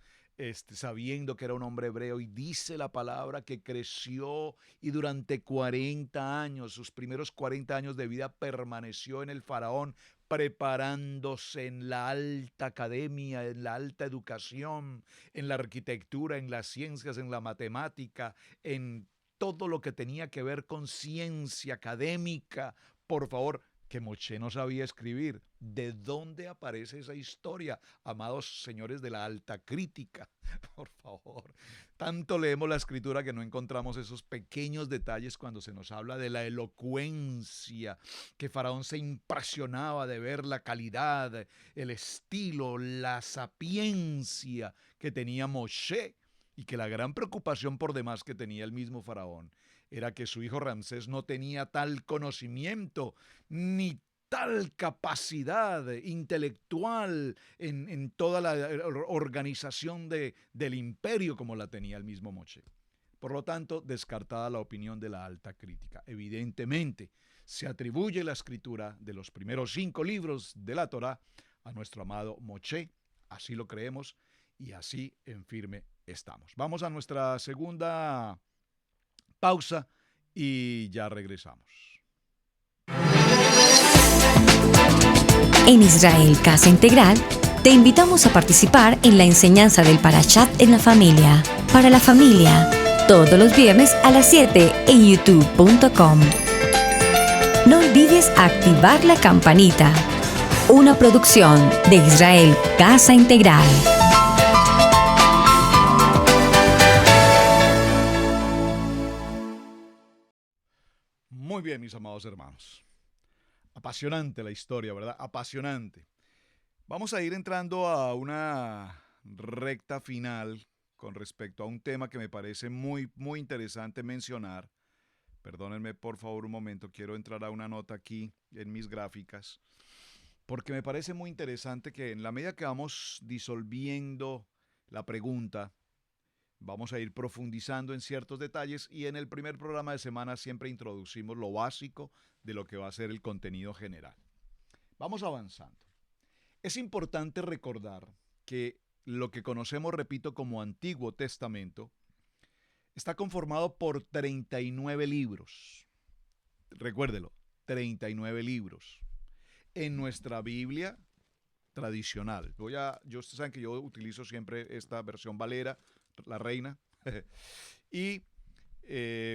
sabiendo que era un hombre hebreo, y dice la palabra que creció y durante 40 años, sus primeros 40 años de vida, permaneció en el Faraón, preparándose en la alta academia, en la alta educación, en la arquitectura, en las ciencias, en la matemática, en todo lo que tenía que ver con ciencia académica. Por favor, que Moshe no sabía escribir. ¿De dónde aparece esa historia, amados señores de la alta crítica? Por favor. Tanto leemos la escritura que no encontramos esos pequeños detalles cuando se nos habla de la elocuencia, que Faraón se impresionaba de ver la calidad, el estilo, la sapiencia que tenía Moshe, y que la gran preocupación por demás que tenía el mismo Faraón era que su hijo Ramsés no tenía tal conocimiento ni tal capacidad intelectual en toda la organización del imperio como la tenía el mismo Moshe. Por lo tanto, descartada la opinión de la alta crítica. Evidentemente, se atribuye la escritura de los primeros 5 libros de la Torá a nuestro amado Moshe, así lo creemos y así en firme estamos. Vamos a nuestra segunda pausa y ya regresamos. En Israel Casa Integral, te invitamos a participar en la enseñanza del Parashat en la familia, para la familia, todos los viernes a las 7 en youtube.com. No olvides activar la campanita. Una producción de Israel Casa Integral. Muy bien, mis amados hermanos. Apasionante la historia, ¿verdad? Apasionante. Vamos a ir entrando a una recta final con respecto a un tema que me parece muy, muy interesante mencionar. Perdónenme por favor un momento, quiero entrar a una nota aquí en mis gráficas, porque me parece muy interesante que en la medida que vamos disolviendo la pregunta, vamos a ir profundizando en ciertos detalles, y en el primer programa de semana siempre introducimos lo básico de lo que va a ser el contenido general. Vamos avanzando. Es importante recordar que lo que conocemos, repito, como Antiguo Testamento, está conformado por 39 libros. Recuérdelo, 39 libros. En nuestra Biblia tradicional, ustedes saben que yo utilizo siempre esta versión Valera, la Reina, y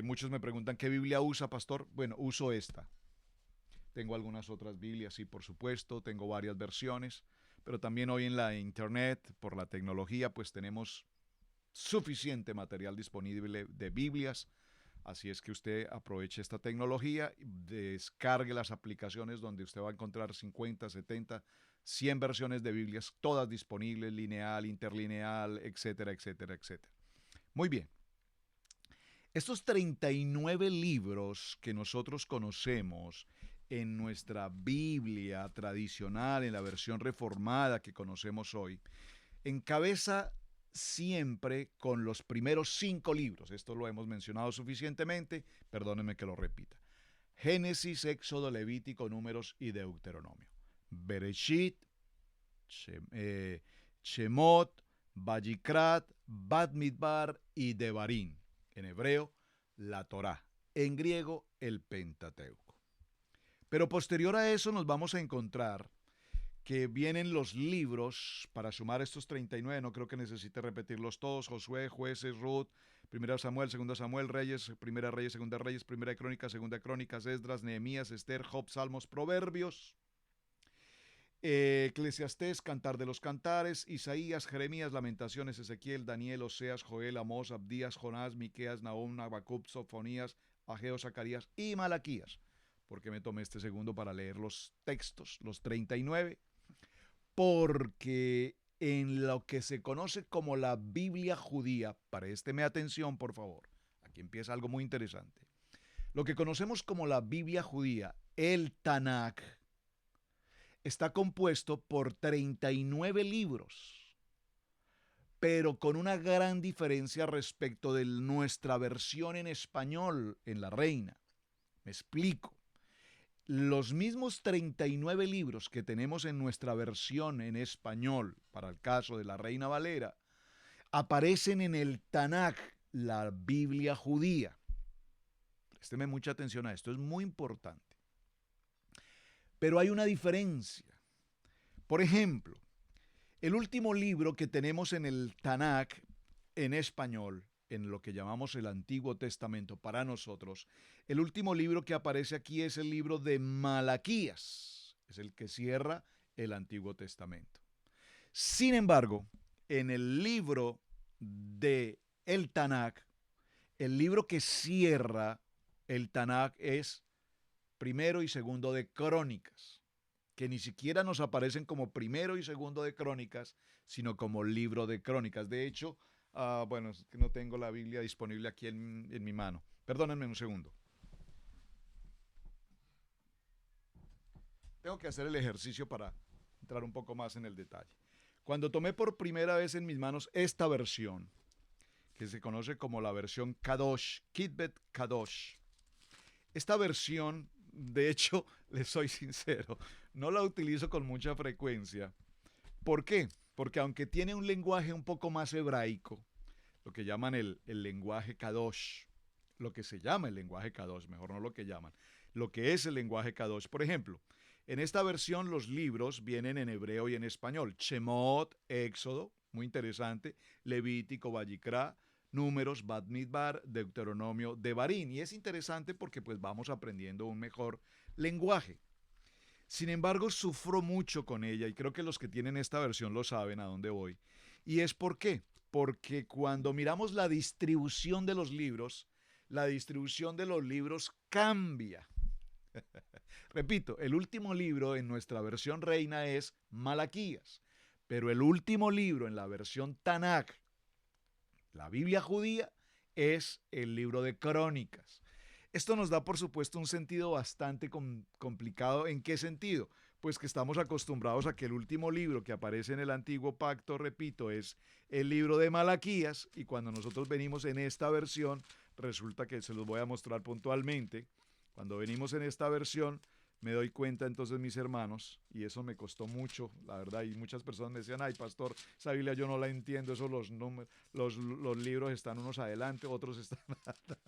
muchos me preguntan, ¿qué Biblia usa, pastor? Bueno, uso esta. Tengo algunas otras Biblias, sí, por supuesto, tengo varias versiones, pero también hoy en la internet, por la tecnología, pues tenemos suficiente material disponible de Biblias, así es que usted aproveche esta tecnología, descargue las aplicaciones donde usted va a encontrar 50, 70, 100 versiones de Biblias, todas disponibles, lineal, interlineal, etcétera, etcétera, etcétera. Muy bien. Estos 39 libros que nosotros conocemos en nuestra Biblia tradicional, en la versión reformada que conocemos hoy, encabeza siempre con los primeros 5 libros. Esto lo hemos mencionado suficientemente, perdónenme que lo repita. Génesis, Éxodo, Levítico, Números y Deuteronomio. Bereshit, Shemot, Vayikrat, Bamidbar y Devarim. En hebreo, la Torá. En griego, el Pentateuco. Pero posterior a eso nos vamos a encontrar que vienen los libros, para sumar estos 39, no creo que necesite repetirlos todos: Josué, Jueces, Ruth, 1 Samuel, 2 Samuel, Reyes, 1 Reyes, 2 Reyes, 1 Crónicas, 2 Crónicas, Esdras, Nehemías, Esther, Job, Salmos, Proverbios, Eclesiastés, Cantar de los Cantares, Isaías, Jeremías, Lamentaciones, Ezequiel, Daniel, Oseas, Joel, Amós, Abdías, Jonás, Miqueas, Nahum, Habacuc, Sofonías, Ageo, Zacarías y Malaquías. ¿Por qué me tomé este segundo para leer los textos, los 39? Porque en lo que se conoce como la Biblia judía, présteme atención por favor, aquí empieza algo muy interesante. Lo que conocemos como la Biblia judía, el Tanaj, está compuesto por 39 libros, pero con una gran diferencia respecto de nuestra versión en español en la Reina. Me explico. Los mismos 39 libros que tenemos en nuestra versión en español, para el caso de la Reina Valera, aparecen en el Tanaj, la Biblia judía. Présteme mucha atención a esto, es muy importante. Pero hay una diferencia. Por ejemplo, el último libro que tenemos en el Tanaj en español, en lo que llamamos el Antiguo Testamento para nosotros, el último libro que aparece aquí es el libro de Malaquías, es el que cierra el Antiguo Testamento. Sin embargo, en el libro de el Tanaj, el libro que cierra el Tanaj es primero y segundo de Crónicas, que ni siquiera nos aparecen como primero y segundo de Crónicas, sino como libro de Crónicas. De hecho, bueno, es que no tengo la Biblia disponible aquí en mi mano. Perdónenme un segundo. Tengo que hacer el ejercicio para entrar un poco más en el detalle. Cuando tomé por primera vez en mis manos esta versión, que se conoce como la versión Kadosh, Kitbet Kadosh, esta versión, de hecho, les soy sincero, no la utilizo con mucha frecuencia. ¿Por qué? Porque aunque tiene un lenguaje un poco más hebraico, lo que llaman el lenguaje Kadosh, lo que se llama el lenguaje Kadosh, mejor no lo que llaman, lo que es el lenguaje Kadosh. Por ejemplo, en esta versión los libros vienen en hebreo y en español. Shemot, Éxodo, muy interesante, Levítico, Vayikra, Números, Bamidbar, Deuteronomio, Devarim. Y es interesante porque pues vamos aprendiendo un mejor lenguaje. Sin embargo, sufro mucho con ella y creo que los que tienen esta versión lo saben a dónde voy. ¿Y es por qué? Porque cuando miramos la distribución de los libros, la distribución de los libros cambia. Repito, el último libro en nuestra versión reina es Malaquías, pero el último libro en la versión Tanaj, la Biblia judía, es el libro de Crónicas. Esto nos da, por supuesto, un sentido bastante complicado. ¿En qué sentido? Pues que estamos acostumbrados a que el último libro que aparece en el Antiguo Pacto, repito, es el libro de Malaquías, y cuando nosotros venimos en esta versión, resulta que se los voy a mostrar puntualmente. Cuando venimos en esta versión, me doy cuenta entonces, mis hermanos, y eso me costó mucho, la verdad, y muchas personas me decían: ay, pastor, esa Biblia yo no la entiendo, eso los libros están unos adelante, otros están atrás.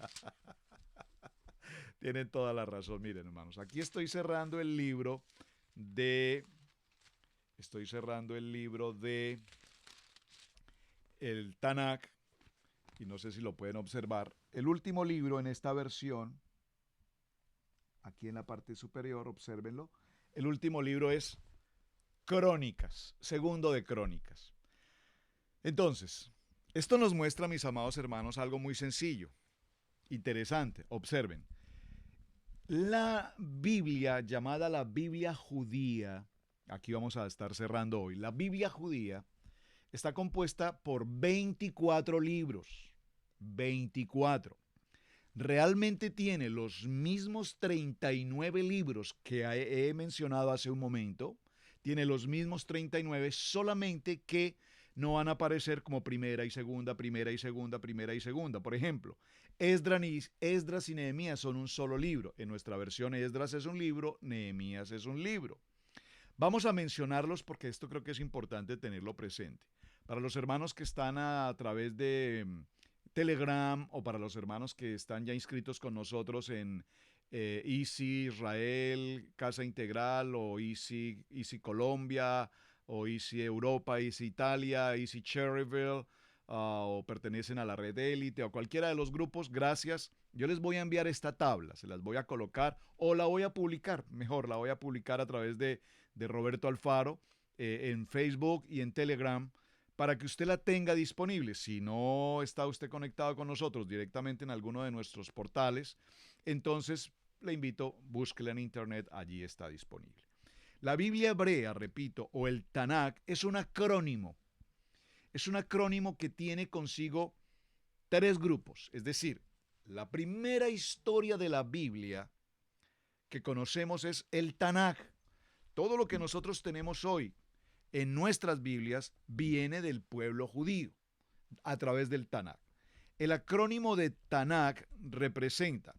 Tienen toda la razón. Miren, hermanos, aquí estoy cerrando el libro de el Tanaj, y no sé si lo pueden observar. El último libro en esta versión, aquí en la parte superior, obsérvenlo. El último libro es Crónicas, segundo de Crónicas. Entonces, esto nos muestra, mis amados hermanos, algo muy sencillo, interesante. Observen. La Biblia, llamada la Biblia judía, aquí vamos a estar cerrando hoy, la Biblia judía está compuesta por 24 libros. 24. Realmente tiene los mismos 39 libros que he mencionado hace un momento. Tiene los mismos 39, solamente que no van a aparecer como primera y segunda, primera y segunda, primera y segunda. Por ejemplo, Esdras y Nehemías son un solo libro. En nuestra versión, Esdras es un libro, Nehemías es un libro. Vamos a mencionarlos porque esto creo que es importante tenerlo presente. Para los hermanos que están a través de Telegram o para los hermanos que están ya inscritos con nosotros en Easy Israel, Casa Integral o Easy Colombia o Easy Europa, Easy Italia, Easy Cherryville, o pertenecen a la red élite o cualquiera de los grupos, gracias. Yo les voy a enviar esta tabla, se las voy a colocar o la voy a publicar, mejor, la voy a publicar a través de Roberto Alfaro en Facebook y en Telegram para que usted la tenga disponible. Si no está usted conectado con nosotros directamente en alguno de nuestros portales, entonces le invito, búsquela en internet, allí está disponible. La Biblia hebrea, repito, o el Tanakh, es un acrónimo. Es un acrónimo que tiene consigo 3 grupos. Es decir, la primera historia de la Biblia que conocemos es el Tanakh. Todo lo que nosotros tenemos hoy en nuestras Biblias viene del pueblo judío a través del Tanakh. El acrónimo de Tanakh representa,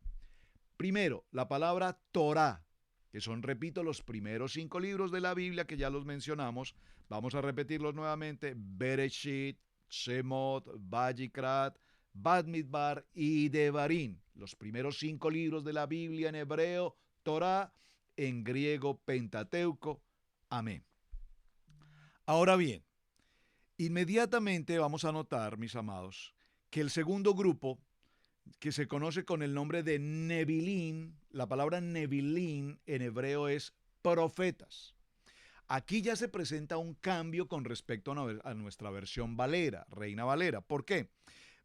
primero, la palabra Torah, que son, repito, los primeros 5 libros de la Biblia que ya los mencionamos. Vamos a repetirlos nuevamente: Bereshit, Shemot, Vayikrat, Bamidbar y Devarim. Los primeros 5 libros de la Biblia en hebreo, Torah, en griego, Pentateuco. Amén. Ahora bien, inmediatamente vamos a notar, mis amados, que el segundo grupo, que se conoce con el nombre de Nevilim, la palabra Nevilim en hebreo es profetas. Aquí ya se presenta un cambio con respecto a nuestra versión Valera, Reina Valera. ¿Por qué?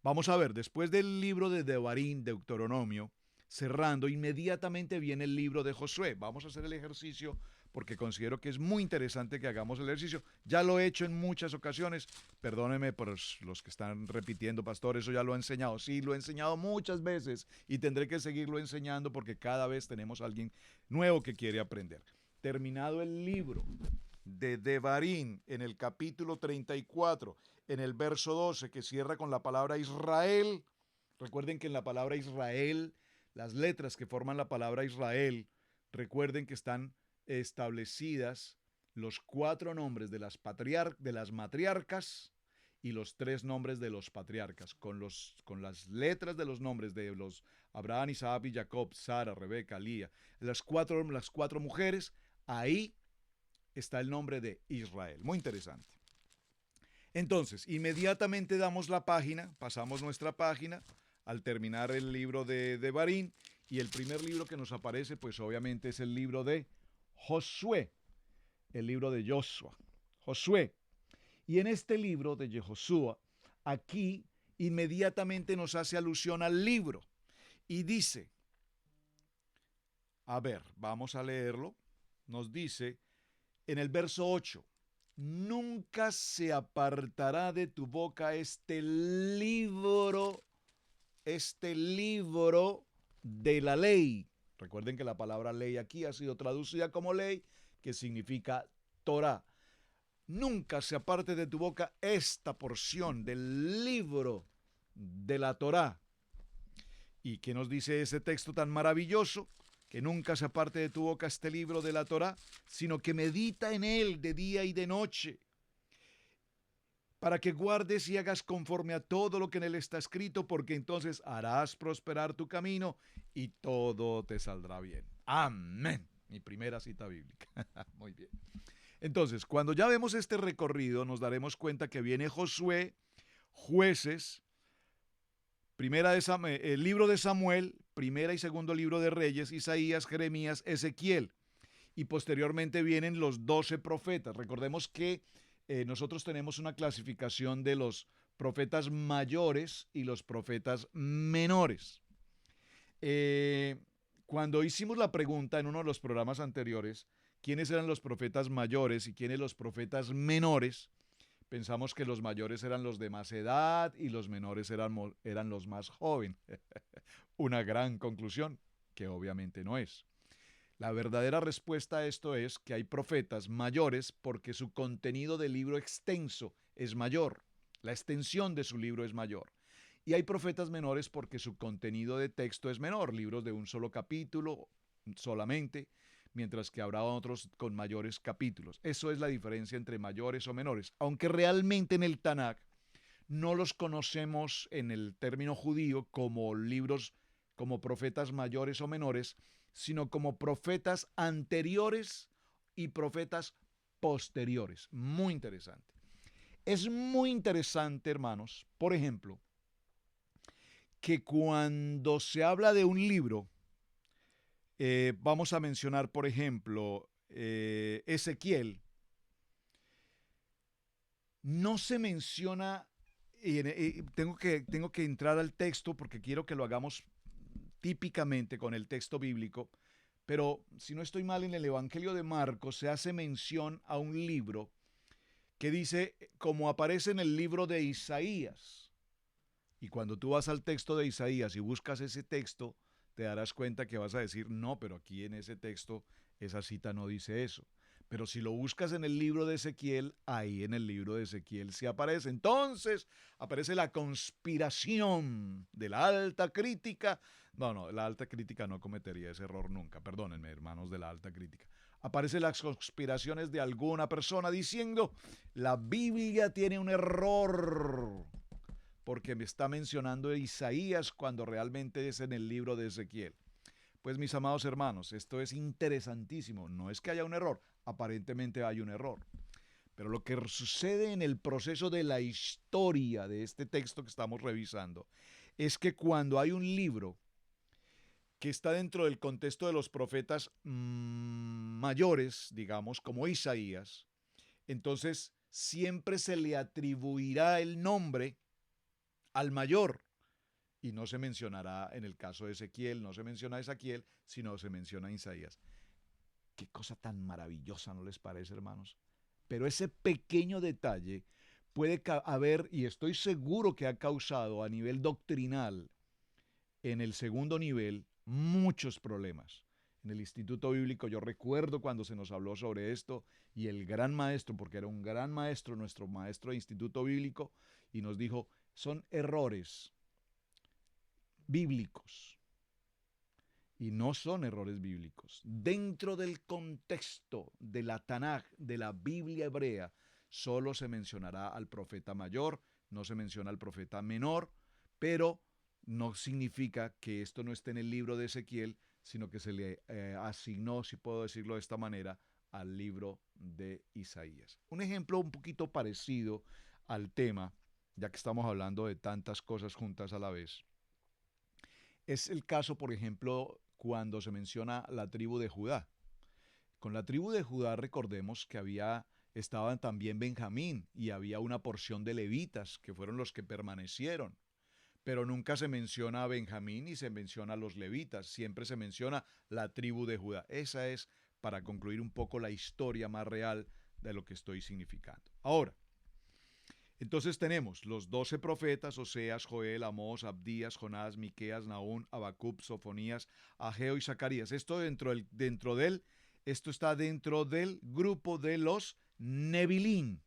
Vamos a ver, después del libro de Devarim, Deuteronomio, cerrando, inmediatamente viene el libro de Josué. Vamos a hacer el ejercicio porque considero que es muy interesante que hagamos el ejercicio. Ya lo he hecho en muchas ocasiones. Perdónenme por los que están repitiendo, pastor, eso ya lo he enseñado. Sí, lo he enseñado muchas veces y tendré que seguirlo enseñando porque cada vez tenemos a alguien nuevo que quiere aprender. Terminado el libro de Devarim, en el capítulo 34, en el verso 12, que cierra con la palabra Israel. Recuerden que en la palabra Israel, las letras que forman la palabra Israel, recuerden que están establecidas los 4 nombres de las matriarcas y los 3 nombres de los patriarcas, con las letras de los nombres de los Abraham, Isaac y Jacob, Sara, Rebeca, Lía, las cuatro mujeres. Ahí está el nombre de Israel. Muy interesante. Entonces, inmediatamente damos la página, pasamos nuestra página al terminar el libro de Devarim, y el primer libro que nos aparece, pues obviamente es el libro de Josué, el libro de Josué. Y en este libro de Josué, aquí inmediatamente nos hace alusión al libro y dice, a ver, vamos a leerlo, nos dice en el verso 8, nunca se apartará de tu boca este libro de la ley. Recuerden que la palabra ley aquí ha sido traducida como ley, que significa Torah. Nunca se aparte de tu boca esta porción del libro de la Torah. ¿Y qué nos dice ese texto tan maravilloso? Que nunca se aparte de tu boca este libro de la Torah, sino que medita en él de día y de noche, para que guardes y hagas conforme a todo lo que en él está escrito, porque entonces harás prosperar tu camino y todo te saldrá bien. Amén. Mi primera cita bíblica. Muy bien. Entonces, cuando ya vemos este recorrido, nos daremos cuenta que viene Josué, Jueces, el libro de Samuel, primera y segundo libro de Reyes, Isaías, Jeremías, Ezequiel. Y posteriormente vienen los 12 profetas. Recordemos que nosotros tenemos una clasificación de los profetas mayores y los profetas menores. Cuando hicimos la pregunta en uno de los programas anteriores, ¿quiénes eran los profetas mayores y quiénes los profetas menores? Pensamos que los mayores eran los de más edad y los menores eran los más jóvenes. Una gran conclusión, que obviamente no es. La verdadera respuesta a esto es que hay profetas mayores porque su contenido de libro extenso es mayor, la extensión de su libro es mayor. Y hay profetas menores porque su contenido de texto es menor, libros de un solo capítulo solamente, mientras que habrá otros con mayores capítulos. Eso es la diferencia entre mayores o menores, aunque realmente en el Tanaj no los conocemos en el término judío como libros, como profetas mayores o menores, sino como profetas anteriores y profetas posteriores. Muy interesante. Es muy interesante, hermanos, por ejemplo, que cuando se habla de un libro, vamos a mencionar, por ejemplo, Ezequiel, no se menciona, y tengo que entrar al texto porque quiero que lo hagamos típicamente con el texto bíblico, pero si no estoy mal, en el Evangelio de Marcos se hace mención a un libro que dice, como aparece en el libro de Isaías. Y cuando tú vas al texto de Isaías y buscas ese texto, te darás cuenta que vas a decir, no, pero aquí en ese texto esa cita no dice eso. Pero si lo buscas en el libro de Ezequiel, ahí en el libro de Ezequiel sí aparece. Entonces aparece la conspiración de la alta crítica. No, la alta crítica no cometería ese error nunca. Perdónenme, hermanos de la alta crítica. Aparecen las conspiraciones de alguna persona diciendo, la Biblia tiene un error porque me está mencionando Isaías cuando realmente es en el libro de Ezequiel. Pues mis amados hermanos, esto es interesantísimo. No es que haya un error, aparentemente hay un error. Pero lo que sucede en el proceso de la historia de este texto que estamos revisando es que cuando hay un libro que está dentro del contexto de los profetas mayores, digamos, como Isaías, entonces siempre se le atribuirá el nombre al mayor. Y no se mencionará, en el caso de Ezequiel, no se menciona a Ezequiel, sino se menciona a Isaías. Qué cosa tan maravillosa, ¿no les parece, hermanos? Pero ese pequeño detalle puede haber, y estoy seguro que ha causado a nivel doctrinal, en el segundo nivel, muchos problemas. En el Instituto Bíblico yo recuerdo cuando se nos habló sobre esto y el gran maestro, porque era un gran maestro, nuestro maestro de Instituto Bíblico, y nos dijo, son errores bíblicos. Y no son errores bíblicos. Dentro del contexto de la Tanaj, de la Biblia hebrea, solo se mencionará al profeta mayor, no se menciona al profeta menor, pero no significa que esto no esté en el libro de Ezequiel, sino que se le asignó, si puedo decirlo de esta manera, al libro de Isaías. Un ejemplo un poquito parecido al tema, ya que estamos hablando de tantas cosas juntas a la vez, es el caso, por ejemplo, cuando se menciona la tribu de Judá. Con la tribu de Judá recordemos que estaban también Benjamín y había una porción de levitas que fueron los que permanecieron. Pero nunca se menciona a Benjamín ni se menciona a los levitas, siempre se menciona la tribu de Judá. Esa es, para concluir un poco, la historia más real de lo que estoy significando. Ahora, entonces tenemos los 12 profetas, Oseas, Joel, Amós, Abdías, Jonás, Miqueas, Nahum, Habacuc, Sofonías, Ageo y Zacarías. Esto esto está dentro del grupo de los Nebilín.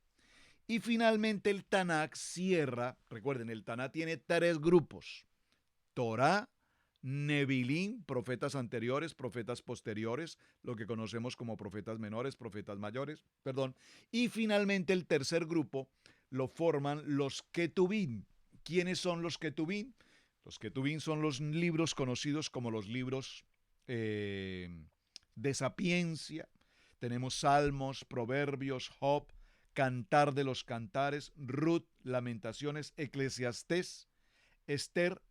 Y finalmente el Tanaj cierra, recuerden, el Tanaj tiene 3 grupos: Torá, Nebilín, profetas anteriores, profetas posteriores, lo que conocemos como profetas menores, profetas mayores, perdón. Y finalmente el tercer grupo lo forman los Ketubín. ¿Quiénes son los Ketubín? Los Ketubín son los libros conocidos como los libros de sapiencia. Tenemos Salmos, Proverbios, Job, Cantar de los Cantares, Ruth, Lamentaciones, Eclesiastés, Esther,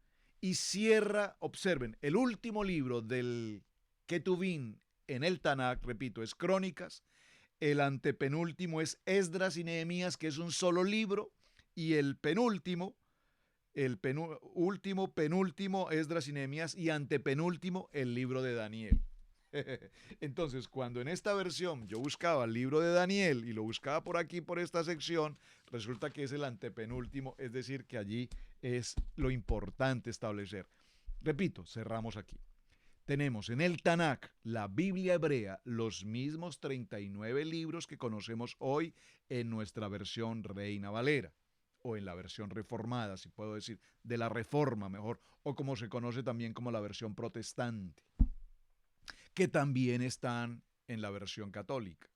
y cierra, observen, el último libro del Ketubín en el Tanaj, repito, es Crónicas. El antepenúltimo es Esdras y Nehemías, que es un solo libro, y el penúltimo, penúltimo, Esdras y Nehemías, y antepenúltimo, el libro de Daniel. Entonces, cuando en esta versión yo buscaba el libro de Daniel y lo buscaba por aquí, por esta sección, resulta que es el antepenúltimo, es decir, que allí es lo importante establecer. Repito, cerramos aquí. Tenemos en el Tanaj, la Biblia hebrea, los mismos 39 libros que conocemos hoy en nuestra versión Reina Valera, o en la versión reformada, si puedo decir, de la Reforma mejor, o como se conoce también como la versión protestante. que también están en la versión católica.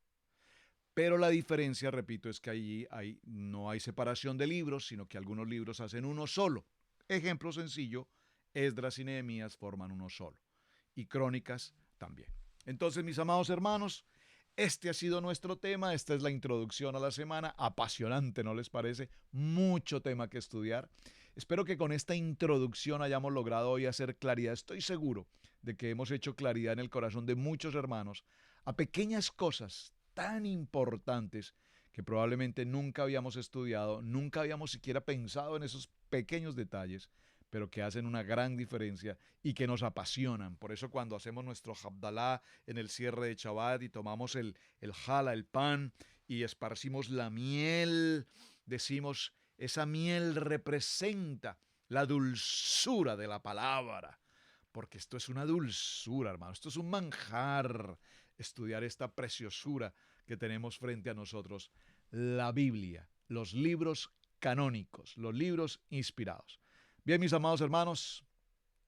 Pero la diferencia, repito, es que allí no hay separación de libros, sino que algunos libros hacen uno solo. Ejemplo sencillo, Esdras y Nehemías forman uno solo. Y Crónicas también. Entonces, mis amados hermanos, este ha sido nuestro tema. Esta es la introducción a la semana. Apasionante, ¿no les parece? Mucho tema que estudiar. Espero que con esta introducción hayamos logrado hoy hacer claridad. Estoy seguro de que hemos hecho claridad en el corazón de muchos hermanos a pequeñas cosas tan importantes que probablemente nunca habíamos estudiado, nunca habíamos siquiera pensado en esos pequeños detalles, pero que hacen una gran diferencia y que nos apasionan. Por eso cuando hacemos nuestro Havdalah en el cierre de Shabbat y tomamos el jalá, el pan, y esparcimos la miel, decimos, esa miel representa la dulzura de la palabra, porque esto es una dulzura, hermano, esto es un manjar, estudiar esta preciosura que tenemos frente a nosotros, la Biblia, los libros canónicos, los libros inspirados. Bien, mis amados hermanos,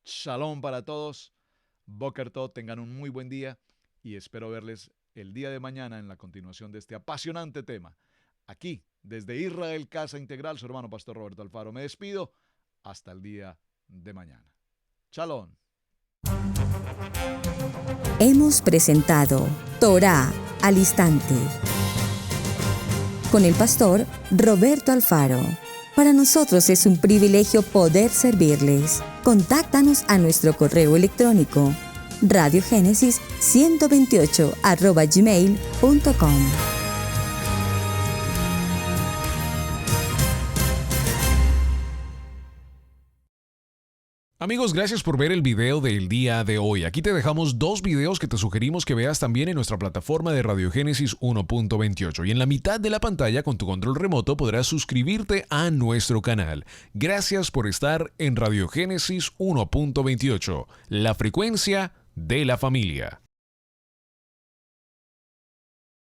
shalom para todos, Boker Tov, tengan un muy buen día y espero verles el día de mañana en la continuación de este apasionante tema. Aquí, desde Israel Casa Integral, su hermano Pastor Roberto Alfaro. Me despido hasta el día de mañana. Shalom. Hemos presentado Torá al Instante con el pastor Roberto Alfaro. Para nosotros es un privilegio poder servirles. Contáctanos a nuestro correo electrónico radiogenesis128@gmail.com. Amigos, gracias por ver el video del día de hoy. Aquí te dejamos 2 videos que te sugerimos que veas también en nuestra plataforma de Radiogénesis 1.28. Y en la mitad de la pantalla con tu control remoto podrás suscribirte a nuestro canal. Gracias por estar en Radiogénesis 1.28, la frecuencia de la familia.